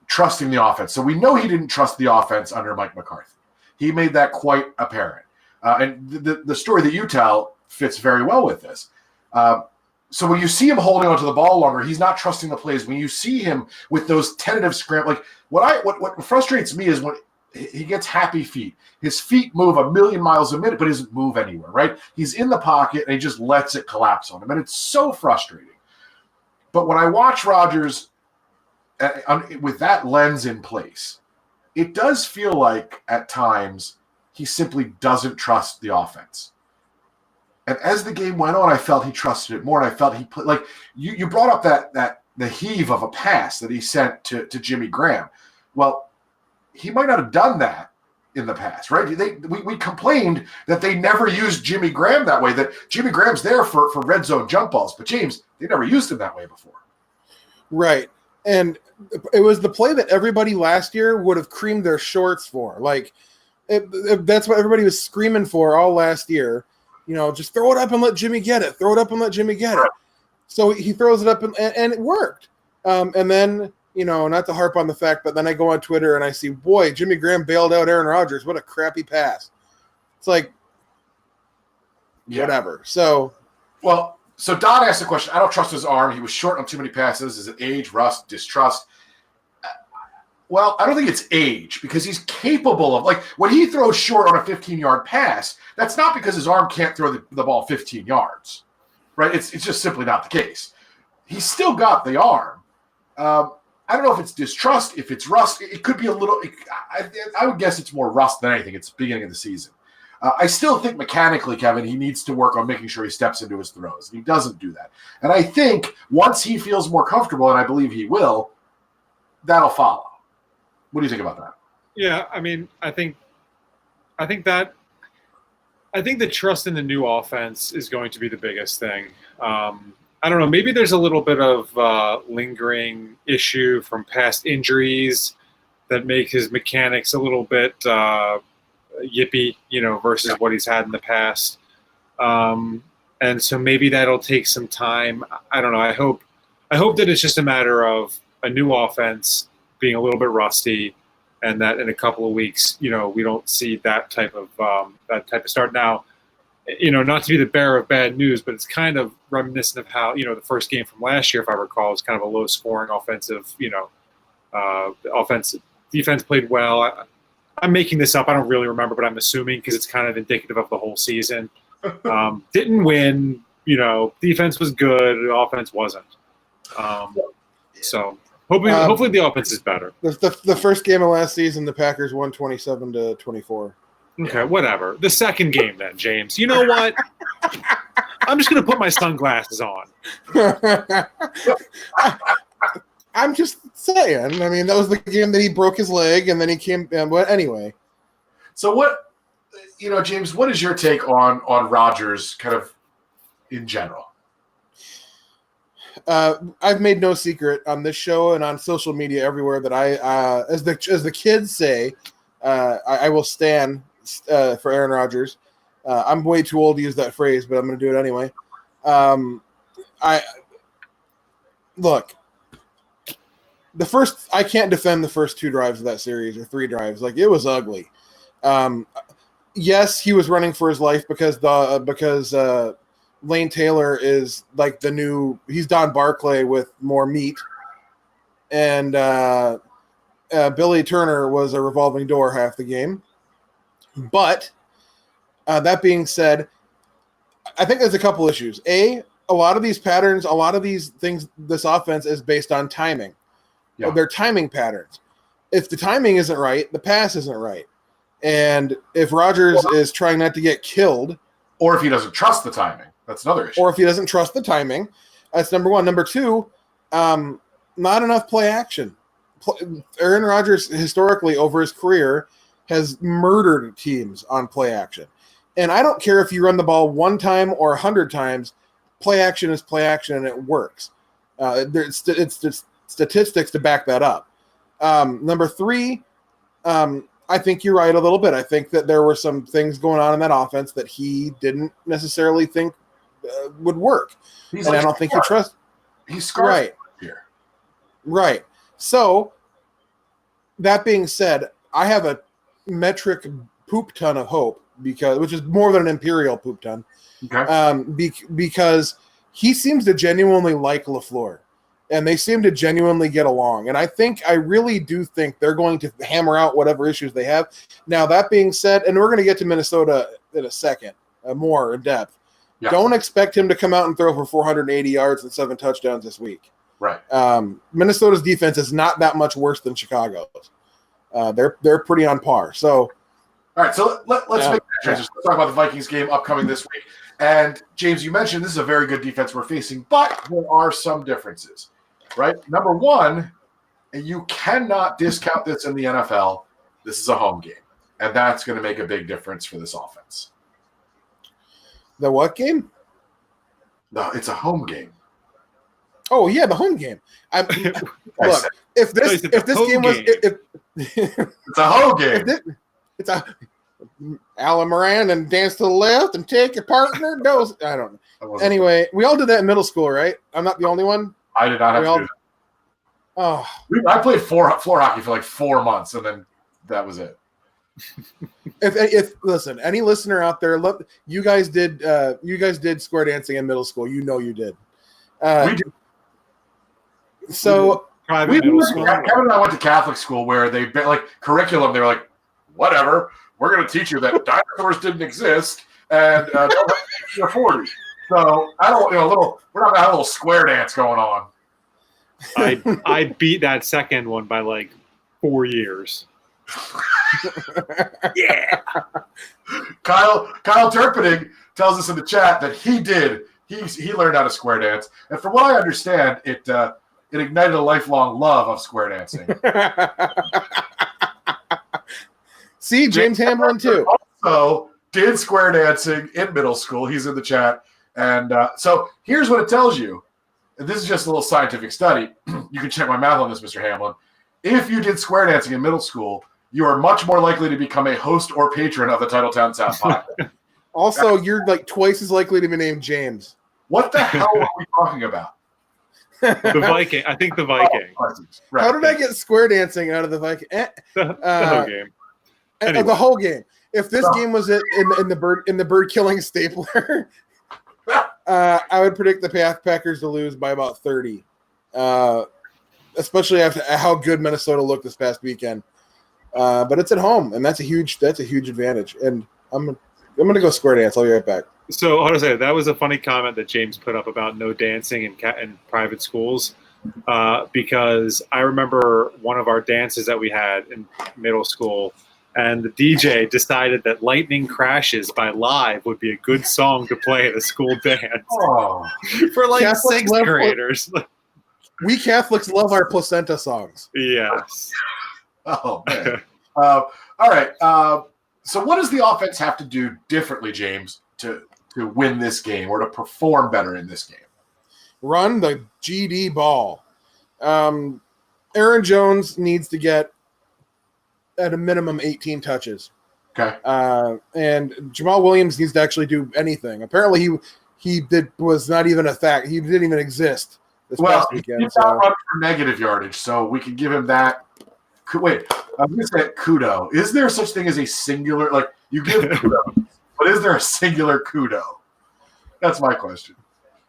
trusting the offense. So we know he didn't trust the offense under Mike McCarthy. He made that quite apparent. And the story that you tell fits very well with this. So when you see him holding onto the ball longer, he's not trusting the plays. When you see him with those tentative scrambles, like what frustrates me is when he gets happy feet. His feet move a million miles a minute, but he doesn't move anywhere, right? He's in the pocket and he just lets it collapse on him, and it's so frustrating. But when I watch Rodgers with that lens in place, it does feel like at times he simply doesn't trust the offense. And as the game went on, I felt he trusted it more, and I felt he put like you brought up that the heave of a pass that he sent to Jimmy Graham. Well, he might not have done that in the past, right? We complained that they never used Jimmy Graham that way, that Jimmy Graham's there for red zone jump balls, but James, they never used him that way before. Right. And it was the play that everybody last year would have creamed their shorts for. Like, that's what everybody was screaming for all last year. Just throw it up and let Jimmy get it. Throw it up and let Jimmy get it. So he throws it up, and it worked. And then, not to harp on the fact, but then I go on Twitter and I see, boy, Jimmy Graham bailed out Aaron Rodgers. What a crappy pass. It's like, whatever. So, well, so Don asked the question. I don't trust his arm. He was short on too many passes. Is it age, rust, distrust? Well, I don't think it's age because he's capable of, like, when he throws short on a 15-yard pass, that's not because his arm can't throw the ball 15 yards, right? It's just simply not the case. He's still got the arm. I don't know if it's distrust, if it's rust. It could be a little. I would guess it's more rust than anything. It's the beginning of the season. I still think mechanically, Kevin, he needs to work on making sure he steps into his throws. He doesn't do that. And I think once he feels more comfortable, and I believe he will, that'll follow. What do you think about that? Yeah, I mean, I think the trust in the new offense is going to be the biggest thing. I don't know. Maybe there's a little bit of lingering issue from past injuries that make his mechanics a little bit yippy, versus what he's had in the past. And so maybe that'll take some time. I don't know. I hope that it's just a matter of a new offense being a little bit rusty, and that in a couple of weeks, we don't see that type of start. Now, not to be the bearer of bad news, but it's kind of reminiscent of how, the first game from last year, if I recall, was kind of a low-scoring offensive, defense played well. I'm making this up. I don't really remember, but I'm assuming because it's kind of indicative of the whole season. Didn't win, defense was good, the offense wasn't. So hopefully the offense is better. The first game of last season, the Packers won 27-24. Okay, whatever. The second game then, James. You know what? I'm just going to put my sunglasses on. I'm just saying. I mean, that was the game that he broke his leg, and then he came. But anyway. So what, James? What is your take on Rodgers, kind of in general? I've made no secret on this show and on social media everywhere that I, as the kids say, I will stand for Aaron Rodgers. I'm way too old to use that phrase, but I'm going to do it anyway. I can't defend the first 2 drives of that series or 3 drives. Like, it was ugly. Yes, he was running for his life because Lane Taylor is like he's Don Barclay with more meat. And Billy Turner was a revolving door half the game. But that being said, I think there's a couple issues. A lot of these patterns, a lot of these things, this offense is based on timing. Yeah. They're timing patterns. If the timing isn't right, the pass isn't right. And if Rodgers is trying not to get killed. Or if he doesn't trust the timing. That's another issue. Or if he doesn't trust the timing. That's number one. Number two, not enough play action. Aaron Rodgers, historically, over his career, has murdered teams on play action. And I don't care if you run the ball 1 time or 100 times, play action is play action, and it works. It's statistics to back that up. Number 3, I think you're right a little bit. I think that there were some things going on in that offense that he didn't necessarily think would work. I don't think he trusts. He's right here. Right. So that being said, I have a metric poop ton of hope which is more than an imperial poop ton. Okay. Because he seems to genuinely like LaFleur, and they seem to genuinely get along. And I really do think they're going to hammer out whatever issues they have. Now, that being said, and we're going to get to Minnesota in a second, more in depth. Yeah. Don't expect him to come out and throw for 480 yards and 7 touchdowns this week. Right. Minnesota's defense is not that much worse than Chicago's. They're pretty on par. So, all right. So let's make that transition. Let's talk about the Vikings game upcoming this week. And James, you mentioned this is a very good defense we're facing, but there are some differences, right? Number one, and you cannot discount this in the NFL. This is a home game, and that's going to make a big difference for this offense. The what game? No, it's a home game. Oh yeah, the home game. Look, if this game was, it's a home game. It's a Alan Moran and dance to the left and take your partner. I don't know. Anyway, we all did that in middle school, right? I'm not the only one. I did not have to do that. Oh, I played floor hockey for like 4 months, and then that was it. If listen, any listener out there, you guys did square dancing in middle school. You know you did. We did. So Private middle school. Kevin and I went to Catholic school where they like curriculum. They were like, whatever, we're going to teach you that dinosaurs didn't exist and don't have to 40. So I don't, we're not going to have a little square dance going on. I beat that second one by like 4 years. Yeah. Kyle Turpinning tells us in the chat that he learned how to square dance, and from what I understand, it ignited a lifelong love of square dancing. See, James Hamlin too. Also did square dancing in middle school. He's in the chat, and so here's what it tells you. And this is just a little scientific study. You can check my math on this, Mr. Hamlin. If you did square dancing in middle school, you are much more likely to become a host or patron of the Titletown Sound podcast. Also, you're like twice as likely to be named James. What the hell are we talking about? The Viking. I think the Viking. Right. How did I get square dancing out of the Viking? The whole game. Anyway. The whole game. If this game was in the bird killing stapler, I would predict the Packers to lose by about 30. Especially after how good Minnesota looked this past weekend. But it's at home, and that's a huge advantage. And I'm gonna go square dance. I'll be right back. So, how to say that was a funny comment that James put up about no dancing in private schools, because I remember one of our dances that we had in middle school, and the DJ decided that "Lightning Crashes" by Live would be a good song to play at a school dance for like Catholics 6th graders. We Catholics love our placenta songs. Yes. Oh man. All right. So, what does the offense have to do differently, James, to win this game or to perform better in this game? Run the GD ball. Aaron Jones needs to get at a minimum 18 touches. Okay. And Jamal Williams needs to actually do anything. Apparently, he was not even a fact. He didn't even exist this past weekend. He's not running for negative yardage, so we can give him that. Wait, I'm going to say kudo. Is there such thing as a singular? Like you give kudo, but is there a singular kudo? That's my question.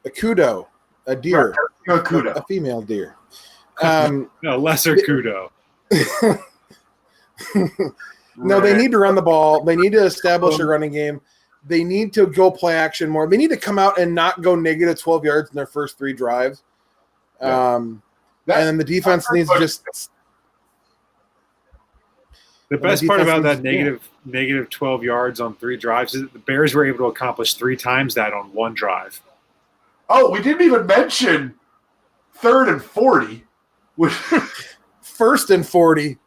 A kudo, a deer, a kudo, a female deer. No, lesser kudo. No, they need to run the ball. They need to establish a running game. They need to go play action more. They need to come out and not go negative 12 yards in their first 3 drives. And then the defense needs to just. The best part about that negative 12 yards on 3 drives is that the Bears were able to accomplish 3 times that on 1 drive. Oh, we didn't even mention 3rd and 40. First and 40.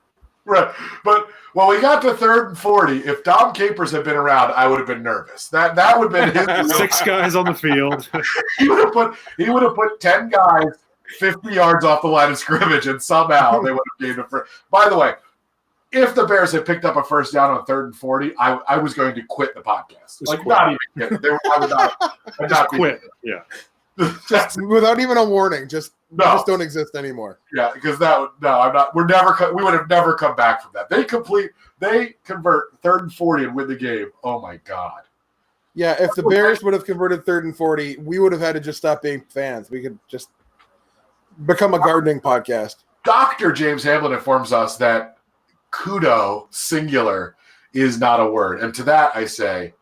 Right. But when we got to 3rd and 40, if Dom Capers had been around, I would have been nervous. That would have been his 6 guys on the field. He would have put 10 guys 50 yards off the line of scrimmage, and somehow they would have gained a first. By the way, if the Bears had picked up a first down on 3rd and 40, I was going to quit the podcast. Not even kidding. I would not quit. Yeah. Just, without even a warning. Just don't exist anymore. Yeah, because I'm not. We would have never come back from that. They convert 3rd and 40 and win the game. Oh my God. Yeah, if the Bears would have converted 3rd and 40, we would have had to just stop being fans. We could just become a gardening podcast. Dr. James Hamlin informs us that kudo, singular, is not a word. And to that I say,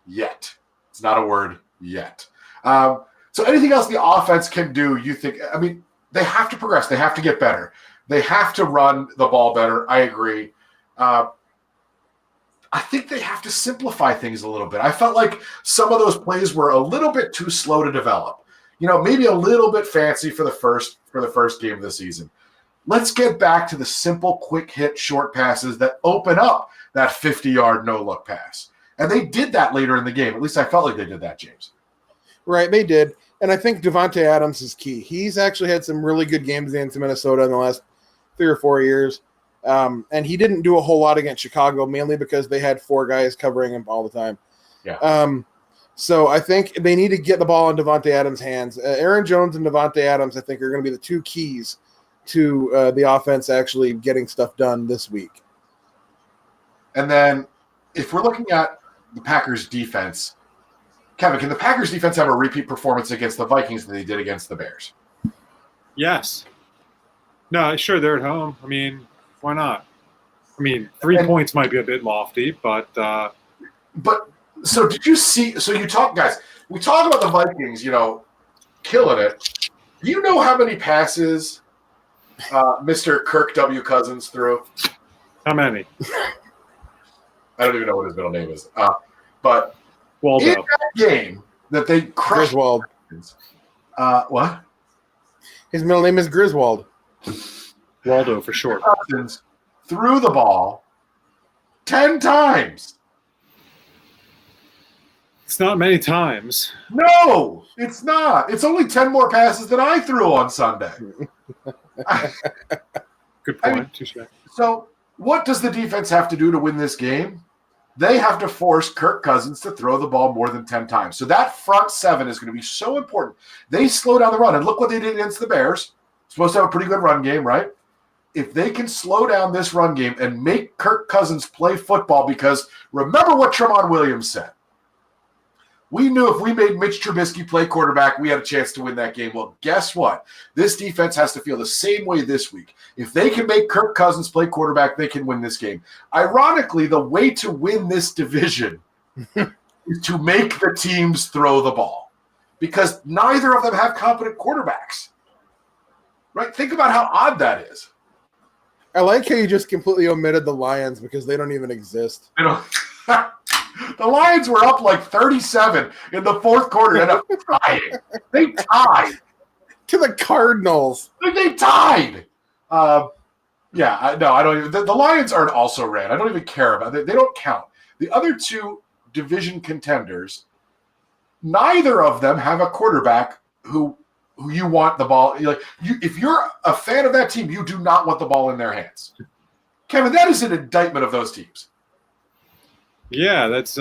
yet. It's not a word yet. So anything else the offense can do, you think? I mean, they have to progress. They have to get better. They have to run the ball better. I agree. I think they have to simplify things a little bit. I felt like some of those plays were a little bit too slow to develop. Maybe a little bit fancy for the first game of the season. Let's get back to the simple, quick hit, short passes that open up that 50-yard no-look pass. And they did that later in the game. At least I felt like they did that, James. Right, they did. And I think Devontae Adams is key. He's actually had some really good games against Minnesota in the last 3 or 4 years. And he didn't do a whole lot against Chicago, mainly because they had 4 guys covering him all the time. Yeah. So I think they need to get the ball in Devontae Adams' hands. Aaron Jones and Devontae Adams, I think, are going to be the 2 keys to the offense actually getting stuff done this week. And then if we're looking at the Packers defense, Kevin, can the Packers defense have a repeat performance against the Vikings that they did against the Bears? Yes. No, sure, they're at home. I mean, why not? I mean, 3 points might be a bit lofty, but so did you see? So you talk, guys. We talk about the Vikings, killing it. Do you know how many passes Mr. Kirk W. Cousins threw? how many? I don't even know what his middle name is. But Waldo. in that game that they crushed, Griswold. What? His middle name is Griswold. Waldo for short. Cousins threw the ball 10 times. It's not many times. No, it's not. It's only 10 more passes than I threw on Sunday. Good point. Touche. So what does the defense have to do to win this game? They have to force Kirk Cousins to throw the ball more than 10 times. So that front seven is going to be so important. They slow down the run. And look what they did against the Bears. Supposed to have a pretty good run game, right? If they can slow down this run game and make Kirk Cousins play football, because remember what Tramon Williams said. We knew if we made Mitch Trubisky play quarterback, we had a chance to win that game. Well, guess what? This defense has to feel the same way this week. If they can make Kirk Cousins play quarterback, they can win this game. Ironically, the way to win this division is to make the teams throw the ball, because neither of them have competent quarterbacks. Right? Think about how odd that is. I like how you just completely omitted the Lions because they don't even exist. The Lions were up like 37 in the fourth quarter and ended up tying. They tied. To the Cardinals. They tied. I don't even. The Lions aren't also ran. I don't even care about it. They don't count. The other two division contenders, neither of them have a quarterback who you want the ball. If you're a fan of that team, you do not want the ball in their hands. Kevin, that is an indictment of those teams. Yeah, that's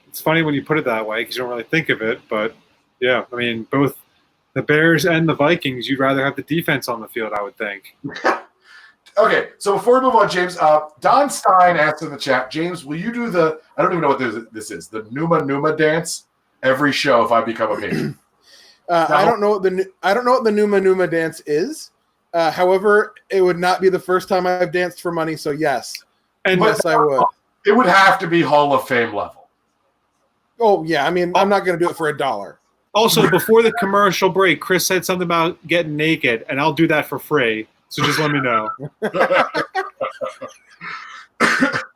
it's funny when you put it that way because you don't really think of it. But yeah, I mean, both the Bears and the Vikings, you'd rather have the defense on the field, I would think. Okay, so before we move on, James, Don Stein asked in the chat, James, will you do I don't even know what this is, the Numa dance every show if I become a patron? I don't know what the Numa dance is. However, it would not be the first time I've danced for money, so yes. And yes, I would. It would have to be Hall of Fame level. Oh, yeah. I mean, I'm not going to do it for $1. Also, before the commercial break, Chris said something about getting naked, and I'll do that for free. So just let me know.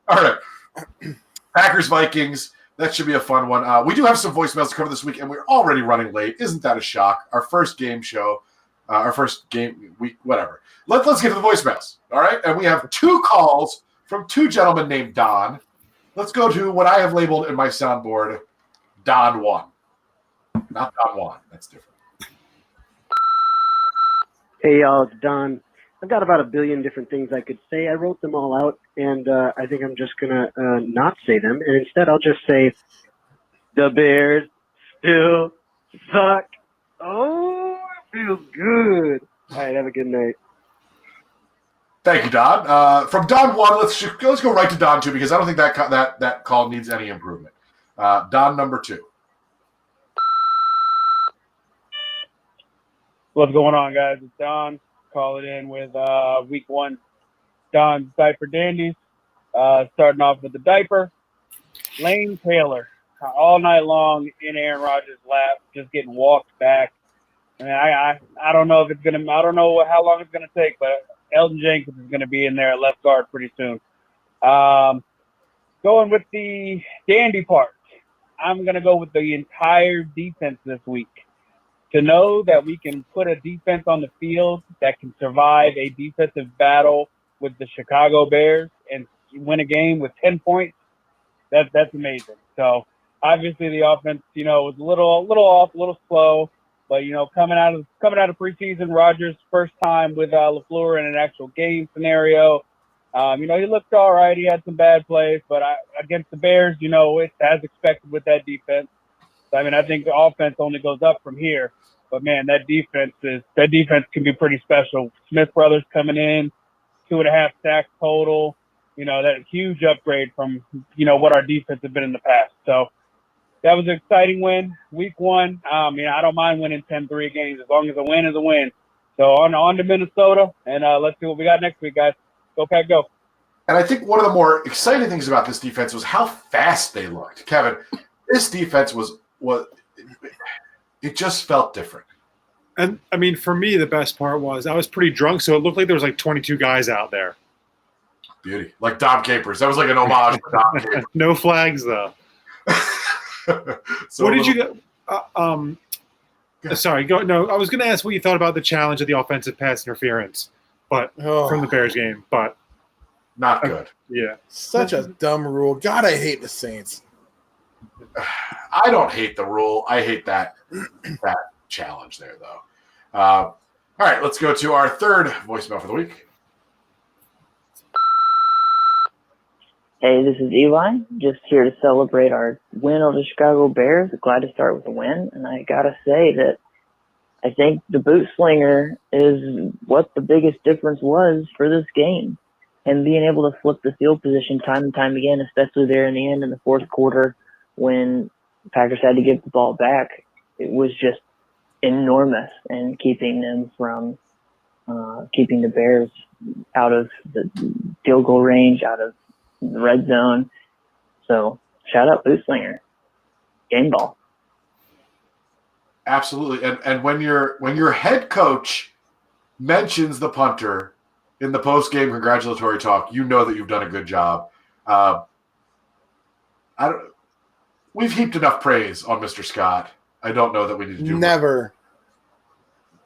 All right. Packers, Vikings. That should be a fun one. We do have some voicemails to cover this week, and we're already running late. Isn't that a shock? Our first game show, our first game week, whatever. Let's get to the voicemails. All right. And we have 2 calls from 2 gentlemen named Don. Let's go to what I have labeled in my soundboard, Don 1. Not Don 1. That's different. Hey, y'all, it's Don. I've got about a billion different things I could say. I wrote them all out, and I think I'm just going to not say them. And instead, I'll just say, the Bears still suck. Oh, it feels good. All right, have a good night. Thank you, Don. From Don 1, let's go right to Don 2 because I don't think that call needs any improvement. Don number 2. What's going on, guys? It's Don. Call it in with week 1 Don's Diaper Dandies. Starting off with the diaper. Lane Taylor, all night long in Aaron Rodgers' lap, just getting walked back. I mean, I don't know if it's gonna. I don't know how long it's gonna take, but Elton Jenkins is gonna be in there at left guard pretty soon. Going with the dandy part, I'm gonna go with the entire defense this week. To know that we can put a defense on the field that can survive a defensive battle with the Chicago Bears and win a game with 10 points, that's amazing. So obviously the offense, was a little off, a little slow, but coming out of preseason, Rodgers' first time with LaFleur in an actual game scenario, he looked all right. He had some bad plays, but against the Bears, it's as expected with that defense. I mean, I think the offense only goes up from here. But man, that defense can be pretty special. Smith brothers coming in, 2.5 sacks total. that huge upgrade from, what our defense has been in the past. So that was an exciting win. Week 1, I don't mind winning 10-3 games as long as a win is a win. So on to Minnesota, and let's see what we got next week, guys. Go Pack, go. And I think one of the more exciting things about this defense was how fast they looked. Kevin, this defense was it just felt different. And I mean, for me, the best part was I was pretty drunk, so it looked like there was like 22 guys out there. Beauty. Like Dom Capers. That was like an homage to Dom Capers. No flags, though. So what did you sorry, go. No, I was going to ask what you thought about the challenge of the offensive pass interference, but from the Bears game, but not good. Yeah, such a dumb rule. God, I hate the Saints. I don't hate the rule. I hate that challenge there, though. All right, let's go to our third voicemail for the week. Hey, this is Eli, just here to celebrate our win over the Chicago Bears. Glad to start with a win, and I gotta say that I think the boot slinger is what the biggest difference was for this game. And being able to flip the field position time and time again, especially there in the end in the fourth quarter when the Packers had to give the ball back, it was just enormous in keeping them from keeping the Bears out of the field goal range, out of the red zone. So shout out boot slinger. Game ball. Absolutely. And when your head coach mentions the punter in the post-game congratulatory talk, you know that you've done a good job. We've heaped enough praise on Mr. Scott. I don't know that we need to do never. More.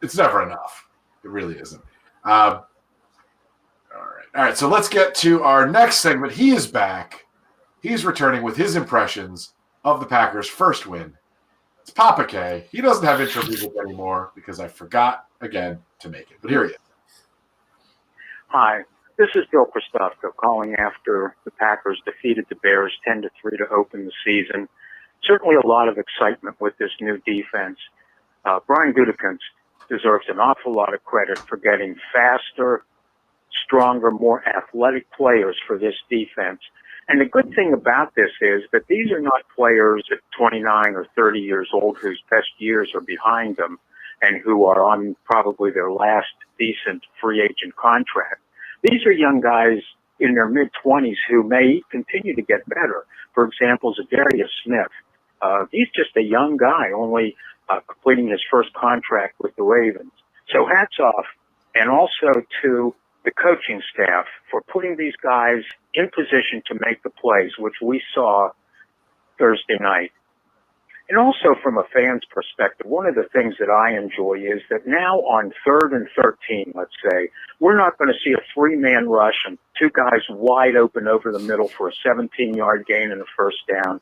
It's never enough. It really isn't. All right. So let's get to our next segment. He is back. He's returning with his impressions of the Packers' first win. It's Papa K. He doesn't have intro music anymore because I forgot again to make it. But here he is. Hi, this is Bill Christofko calling after the Packers defeated the Bears 10-3 to open the season. Certainly a lot of excitement with this new defense. Brian Gutekunst deserves an awful lot of credit for getting faster, stronger, more athletic players for this defense. And the good thing about this is that these are not players at 29 or 30 years old whose best years are behind them and who are on probably their last decent free agent contract. These are young guys in their mid-20s who may continue to get better. For example, Zadarius Smith. He's just a young guy, only completing his first contract with the Ravens. So hats off, and also to the coaching staff for putting these guys in position to make the plays, which we saw Thursday night. And also from a fan's perspective, one of the things that I enjoy is that now on 3rd and 13, let's say, we're not going to see a three-man rush and two guys wide open over the middle for a 17-yard gain and a first down.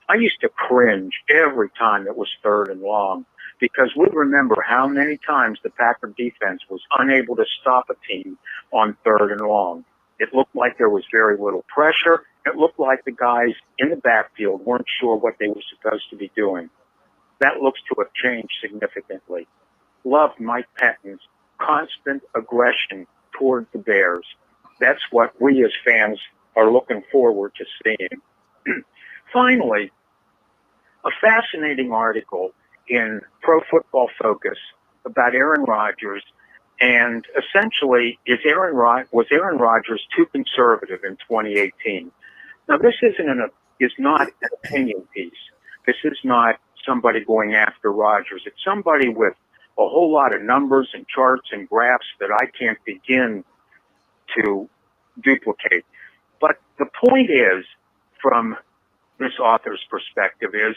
I used to cringe every time it was 3rd and long because we remember how many times the Packer defense was unable to stop a team on 3rd and long. It looked like there was very little pressure. It looked like the guys in the backfield weren't sure what they were supposed to be doing. That looks to have changed significantly. Loved Mike Pettine's constant aggression toward the Bears. That's what we as fans are looking forward to seeing. Finally, a fascinating article in Pro Football Focus about Aaron Rodgers, and essentially, was Aaron Rodgers too conservative in 2018? Now, this is not an opinion piece. This is not somebody going after Rodgers. It's somebody with a whole lot of numbers and charts and graphs that I can't begin to duplicate. But the point is, from this author's perspective, is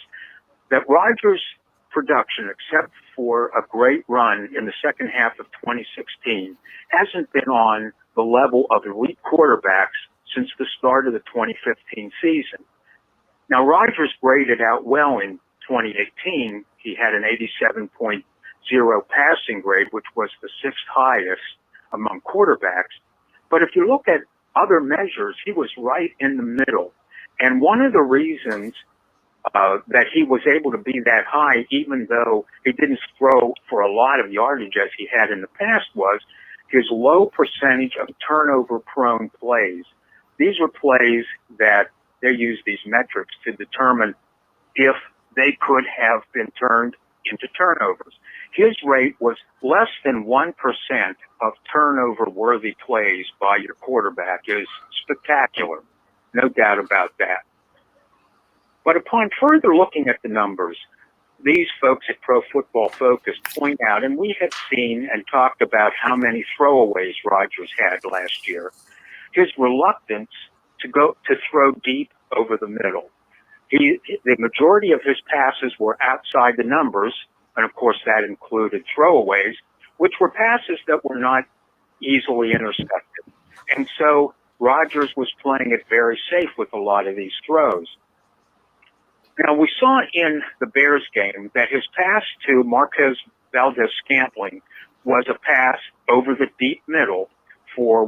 that Rodgers' production, except for a great run in the second half of 2016, hasn't been on the level of elite quarterbacks since the start of the 2015 season. Now, Rodgers graded out well in 2018. He had an 87.0 passing grade, which was the 6th highest among quarterbacks. But if you look at other measures, he was right in the middle. And one of the reasons that he was able to be that high, even though he didn't throw for a lot of yardage as he had in the past, was his low percentage of turnover-prone plays. these were plays that they used these metrics to determine if they could have been turned into turnovers. His rate was less than 1% of turnover-worthy plays by your quarterback is spectacular. No doubt about that. But upon further looking at the numbers, these folks at Pro Football Focus point out, and we had seen and talked about how many throwaways Rodgers had last year, his reluctance to throw deep over the middle. The majority of his passes were outside the numbers, and of course that included throwaways, which were passes that were not easily intercepted. And so Rodgers was playing it very safe with a lot of these throws. Now, we saw in the Bears game that his pass to Marquez Valdez-Scantling was a pass over the deep middle for,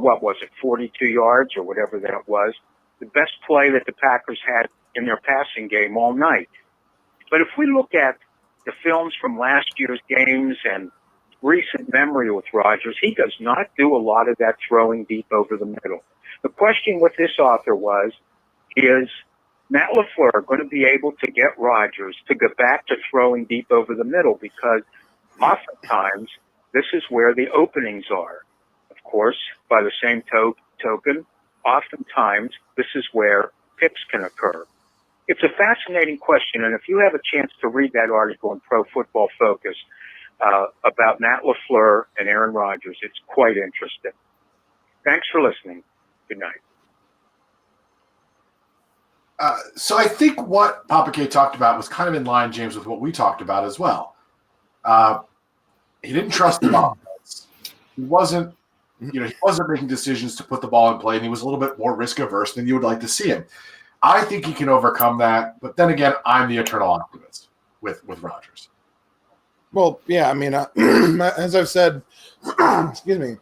42 yards or whatever that was, the best play that the Packers had in their passing game all night. But if we look at the films from last year's games and recent memory with Rodgers, he does not do a lot of that throwing deep over the middle. The question with this author is Matt LaFleur going to be able to get Rodgers to go back to throwing deep over the middle? Because oftentimes this is where the openings are. Of course, by the same token, oftentimes this is where picks can occur. It's a fascinating question, and if you have a chance to read that article in Pro Football Focus about Matt LaFleur and Aaron Rodgers, it's quite interesting. Thanks for listening. Good night. So I think what Papa K talked about was kind of in line, James, with what we talked about as well. He didn't trust the offense. He wasn't making decisions to put the ball in play, and he was a little bit more risk averse than you would like to see him. I think he can overcome that, but then again, I'm the eternal optimist with Rodgers. Well, yeah, I mean, as I've said, excuse me,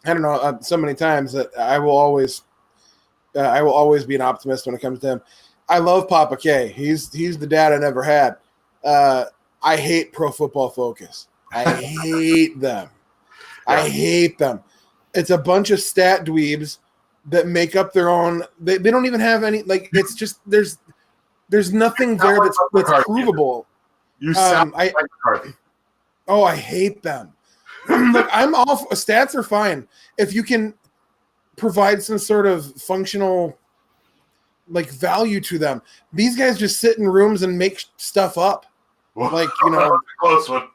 I don't know, so many times that I will always be an optimist when it comes to him. I love Papa K. He's the dad I never had. I hate Pro Football Focus. I hate them. Yeah. I hate them. It's a bunch of stat dweebs that make up their own. They don't even have any. Like, it's just there's nothing there that's provable. You sound like McCarthy. Oh, I hate them. Look, I'm off. Stats are fine if you can provide some sort of functional like value to them. These guys just sit in rooms and make stuff up. Like, close one.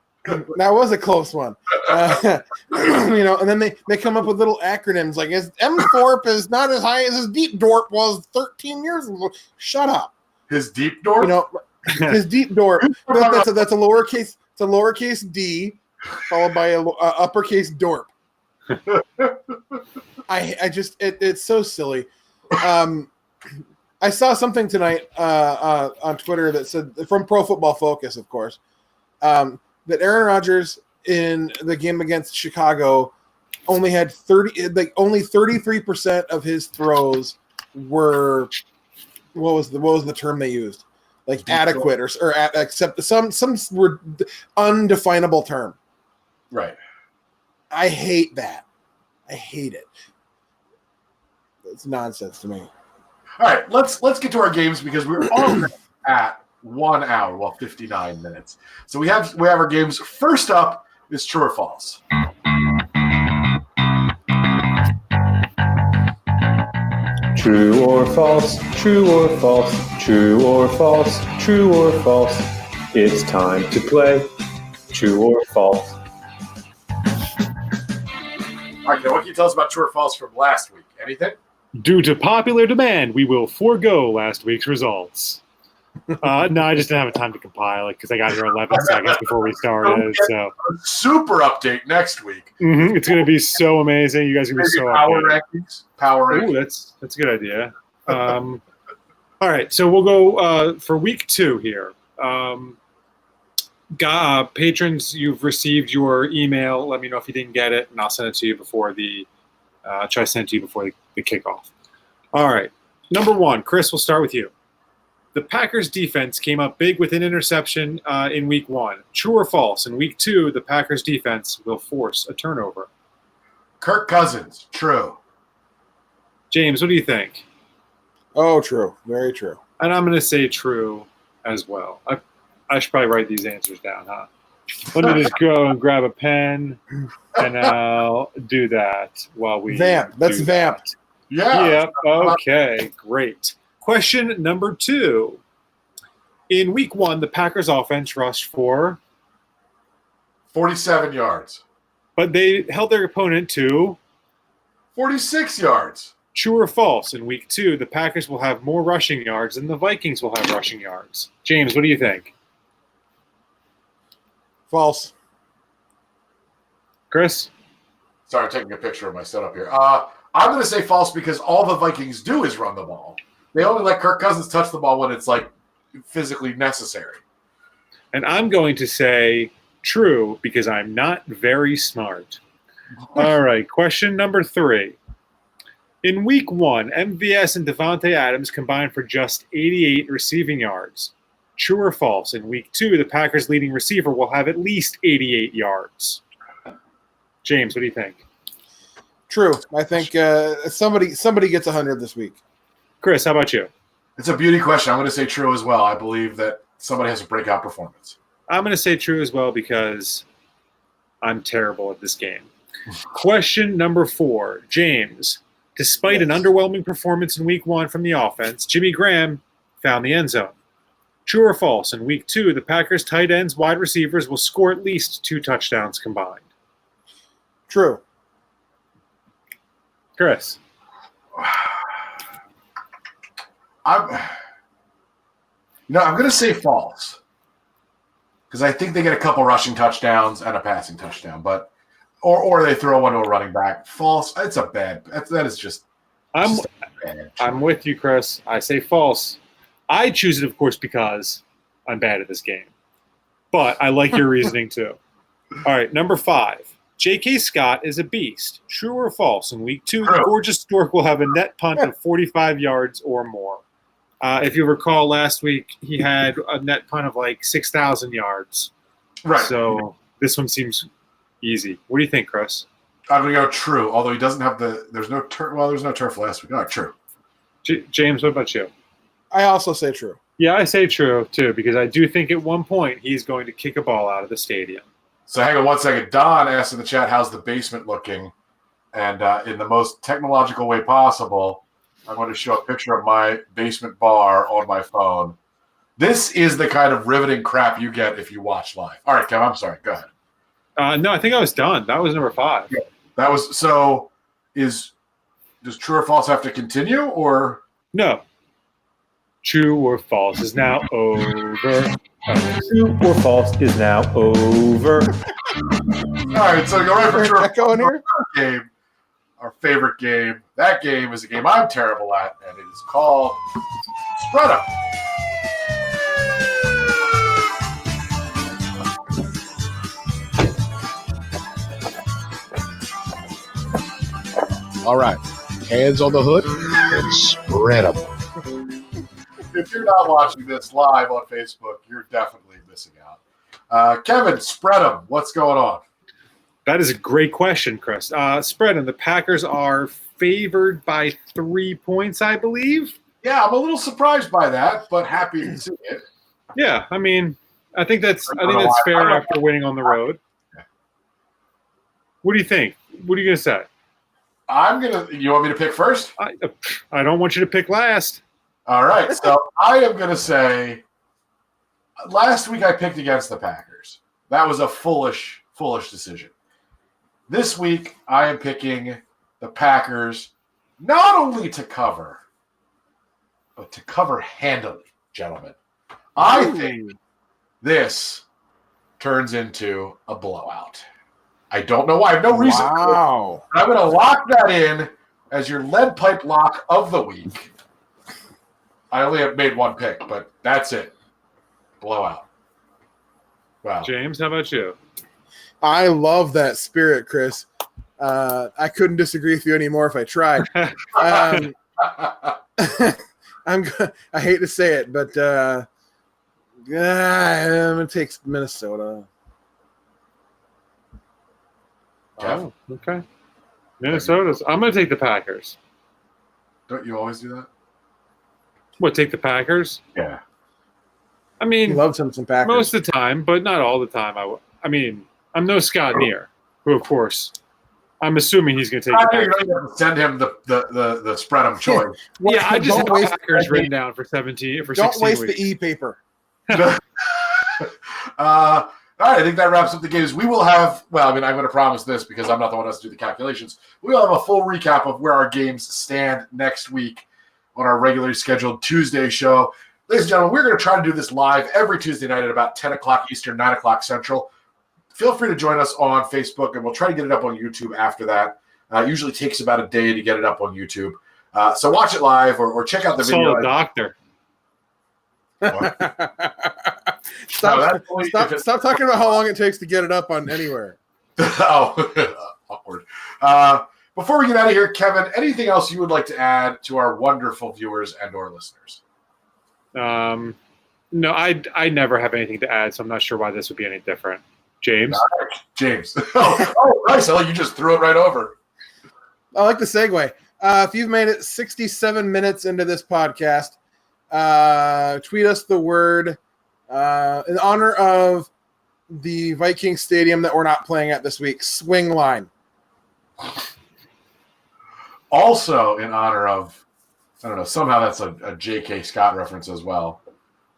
That was a close one. And then they come up with little acronyms like M Thorpe is not as high as his deep Dorp was 13 years ago. Shut up. His deep Dorp? His deep Dorp. That's a lowercase. It's a lowercase D followed by a uppercase Dorp. It's so silly. I saw something tonight on Twitter that said, from Pro Football Focus, of course, that Aaron Rodgers in the game against Chicago only had 33% of his throws were what was the term they used? Like adequate or except some were undefinable term. Right. I hate that. I hate it. It's nonsense to me. All right, let's get to our games because we're all at 1 hour, 59 minutes. So we have our games. First up is true or false. True or false, true or false, true or false, true or false. It's time to play true or false. All right, now what can you tell us about true or false from last week? Anything? Due to popular demand, we will forego last week's results. No, I just didn't have time to compile it because I got here 11 seconds before we started. So super update next week. Mm-hmm. It's going to be so amazing. You guys are going to be so power updated. rankings. Power rankings. Ooh, that's a good idea. All right, so we'll go for week 2 here. Patrons, you've received your email. Let me know if you didn't get it, and I'll send it to you before the try to send it to you before the kickoff. All right, number 1, Chris, we'll start with you. The Packers defense came up big with an interception in week 1. True or false? In week 2, the Packers defense will force a turnover. Kirk Cousins, true. James, what do you think? Oh, true. Very true. And I'm going to say true as well. I should probably write these answers down, huh? Let me just go and grab a pen, and I'll do that while we Vamp. That's do Vamp. that. Yeah. Yep. Okay. Great. Question number 2. In week 1, the Packers offense rushed for, 47 yards. but they held their opponent to 46 yards. true or false. In week 2, the Packers will have more rushing yards than the Vikings will have rushing yards. James, what do you think? False. Chris? Sorry, I'm taking a picture of my setup here. I'm going to say false because all the Vikings do is run the ball. They only let Kirk Cousins touch the ball when it's like physically necessary. And I'm going to say true because I'm not very smart. All right, question number 3. In week 1, MVS and Devontae Adams combined for just 88 receiving yards. True or false? In week 2, the Packers' leading receiver will have at least 88 yards. James, what do you think? True. I think somebody gets 100 this week. Chris, how about you? It's a beauty question. I'm going to say true as well. I believe that somebody has a breakout performance. I'm going to say true as well because I'm terrible at this game. Question number 4. James, despite an underwhelming performance in week 1 from the offense, Jimmy Graham found the end zone. True or false? In week 2, the Packers' tight ends, wide receivers will score at least 2 touchdowns combined. True. Chris. I'm going to say false because I think they get a couple rushing touchdowns and a passing touchdown, but or they throw one to a running back. False. It's a bad. That is just. I'm with you, Chris. I say false. I choose it, of course, because I'm bad at this game, but I like your reasoning too. All right, number 5. J.K. Scott is a beast. True or false? In week 2, the gorgeous Stork will have a net punt of 45 yards or more. If you recall, last week he had a net punt of like 6,000 yards. Right. So this one seems easy. What do you think, Chris? I'm going to go true, although he doesn't have there's no turf. Well, there's no turf last week. All right, true. James, what about you? I also say true. Yeah, I say true, too, because I do think at one point he's going to kick a ball out of the stadium. So hang on one second. Don asked in the chat, how's the basement looking? And in the most technological way possible, I'm going to show a picture of my basement bar on my phone. This is the kind of riveting crap you get if you watch live. All right, Kev, I'm sorry. Go ahead. No, I think I was done. That was number 5. Yeah, that was so. Does true or false have to continue or no? True or false is now over. True or false is now over. All right, so go right for true. Echo in here. Game, our favorite game. That game is a game I'm terrible at, and it is called Spread 'em. All right, hands on the hood and spread them. If you're not watching this live on Facebook, you're definitely missing out. Kevin, spread them. What's going on? That is a great question, Chris. Spread them. The Packers are favored by 3 points, I believe. Yeah, I'm a little surprised by that, but happy to see it. Yeah, I mean, I think that's fair after winning on the road. What do you think? What are you going to say? You want me to pick first? I don't want you to pick last. All right, so I am going to say, last week I picked against the Packers. That was a foolish decision. This week I am picking the Packers not only to cover, but to cover handily, gentlemen. I think this turns into a blowout. I don't know why. I have no reason. Wow. I'm going to lock that in as your lead pipe lock of the week. I only have made one pick, but that's it. Blowout. Wow. James, how about you? I love that spirit, Chris. I couldn't disagree with you anymore if I tried. I hate to say it, but I'm going to take Minnesota. Oh, okay. Minnesota's. I'm going to take the Packers. Don't you always do that? What, take the Packers? Yeah. I mean, He loves him some Packers. most of the time, but not all the time. I mean, I'm no Scott Near, who, of course, I'm assuming he's going to take the I know Packers. you don't have to send him the spread 'em choice. Yeah, I just Don't have waste- Packers written down for 17 for Don't 16 waste weeks. the e-paper. All right, I think that wraps up the games. We will have, well, I mean, I'm going to promise this because I'm not the one who has to do the calculations. We will have a full recap of where our games stand next week on our regularly scheduled Tuesday show. Ladies and gentlemen, we're going to try to do this live every Tuesday night at about 10 o'clock Eastern, 9 o'clock Central. Feel free to join us on Facebook, and we'll try to get it up on YouTube after that. It usually takes about a day to get it up on YouTube. So watch it live or check out the video. Saw a doctor. Stop talking about how long it takes to get it up on anywhere. Awkward. Before we get out of here, Kevin, anything else you would like to add to our wonderful viewers and or listeners? No, I never have anything to add, so I'm not sure why this would be any different. James? James. Oh, nice. I like you just threw it right over. I like the segue. If you've made it 67 minutes into this podcast, tweet us the word in honor of the Vikings stadium that we're not playing at this week, swing line. Also in honor of, I don't know, somehow that's a J.K. Scott reference as well.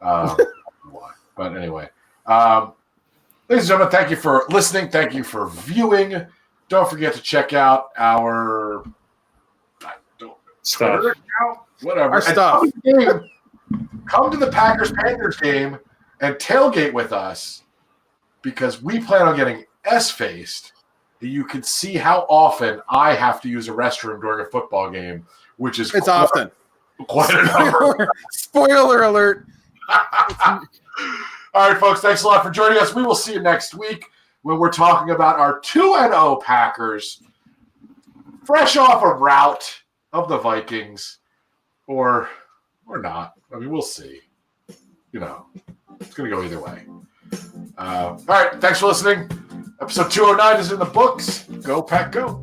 But anyway. Ladies and gentlemen, thank you for listening. Thank you for viewing. Don't forget to check out our stuff. Twitter account, whatever. Our stuff. Come to the Packers-Panthers game and tailgate with us because we plan on getting S-faced. You can see how often I have to use a restroom during a football game, which is often. Quite a number. Spoiler alert. All right, folks, thanks a lot for joining us. We will see you next week when we're talking about our 2-0 Packers, fresh off a rout of the Vikings, or not. I mean, we'll see. You know, it's going to go either way. All right, thanks for listening. Episode 209 is in the books. Go, Pack, go.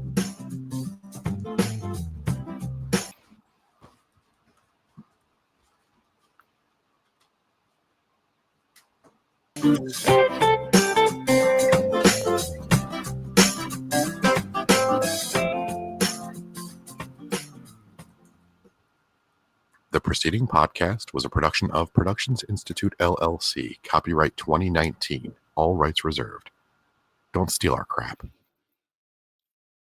The preceding podcast was a production of Productions Institute, LLC. Copyright 2019. All rights reserved. Don't steal our crap.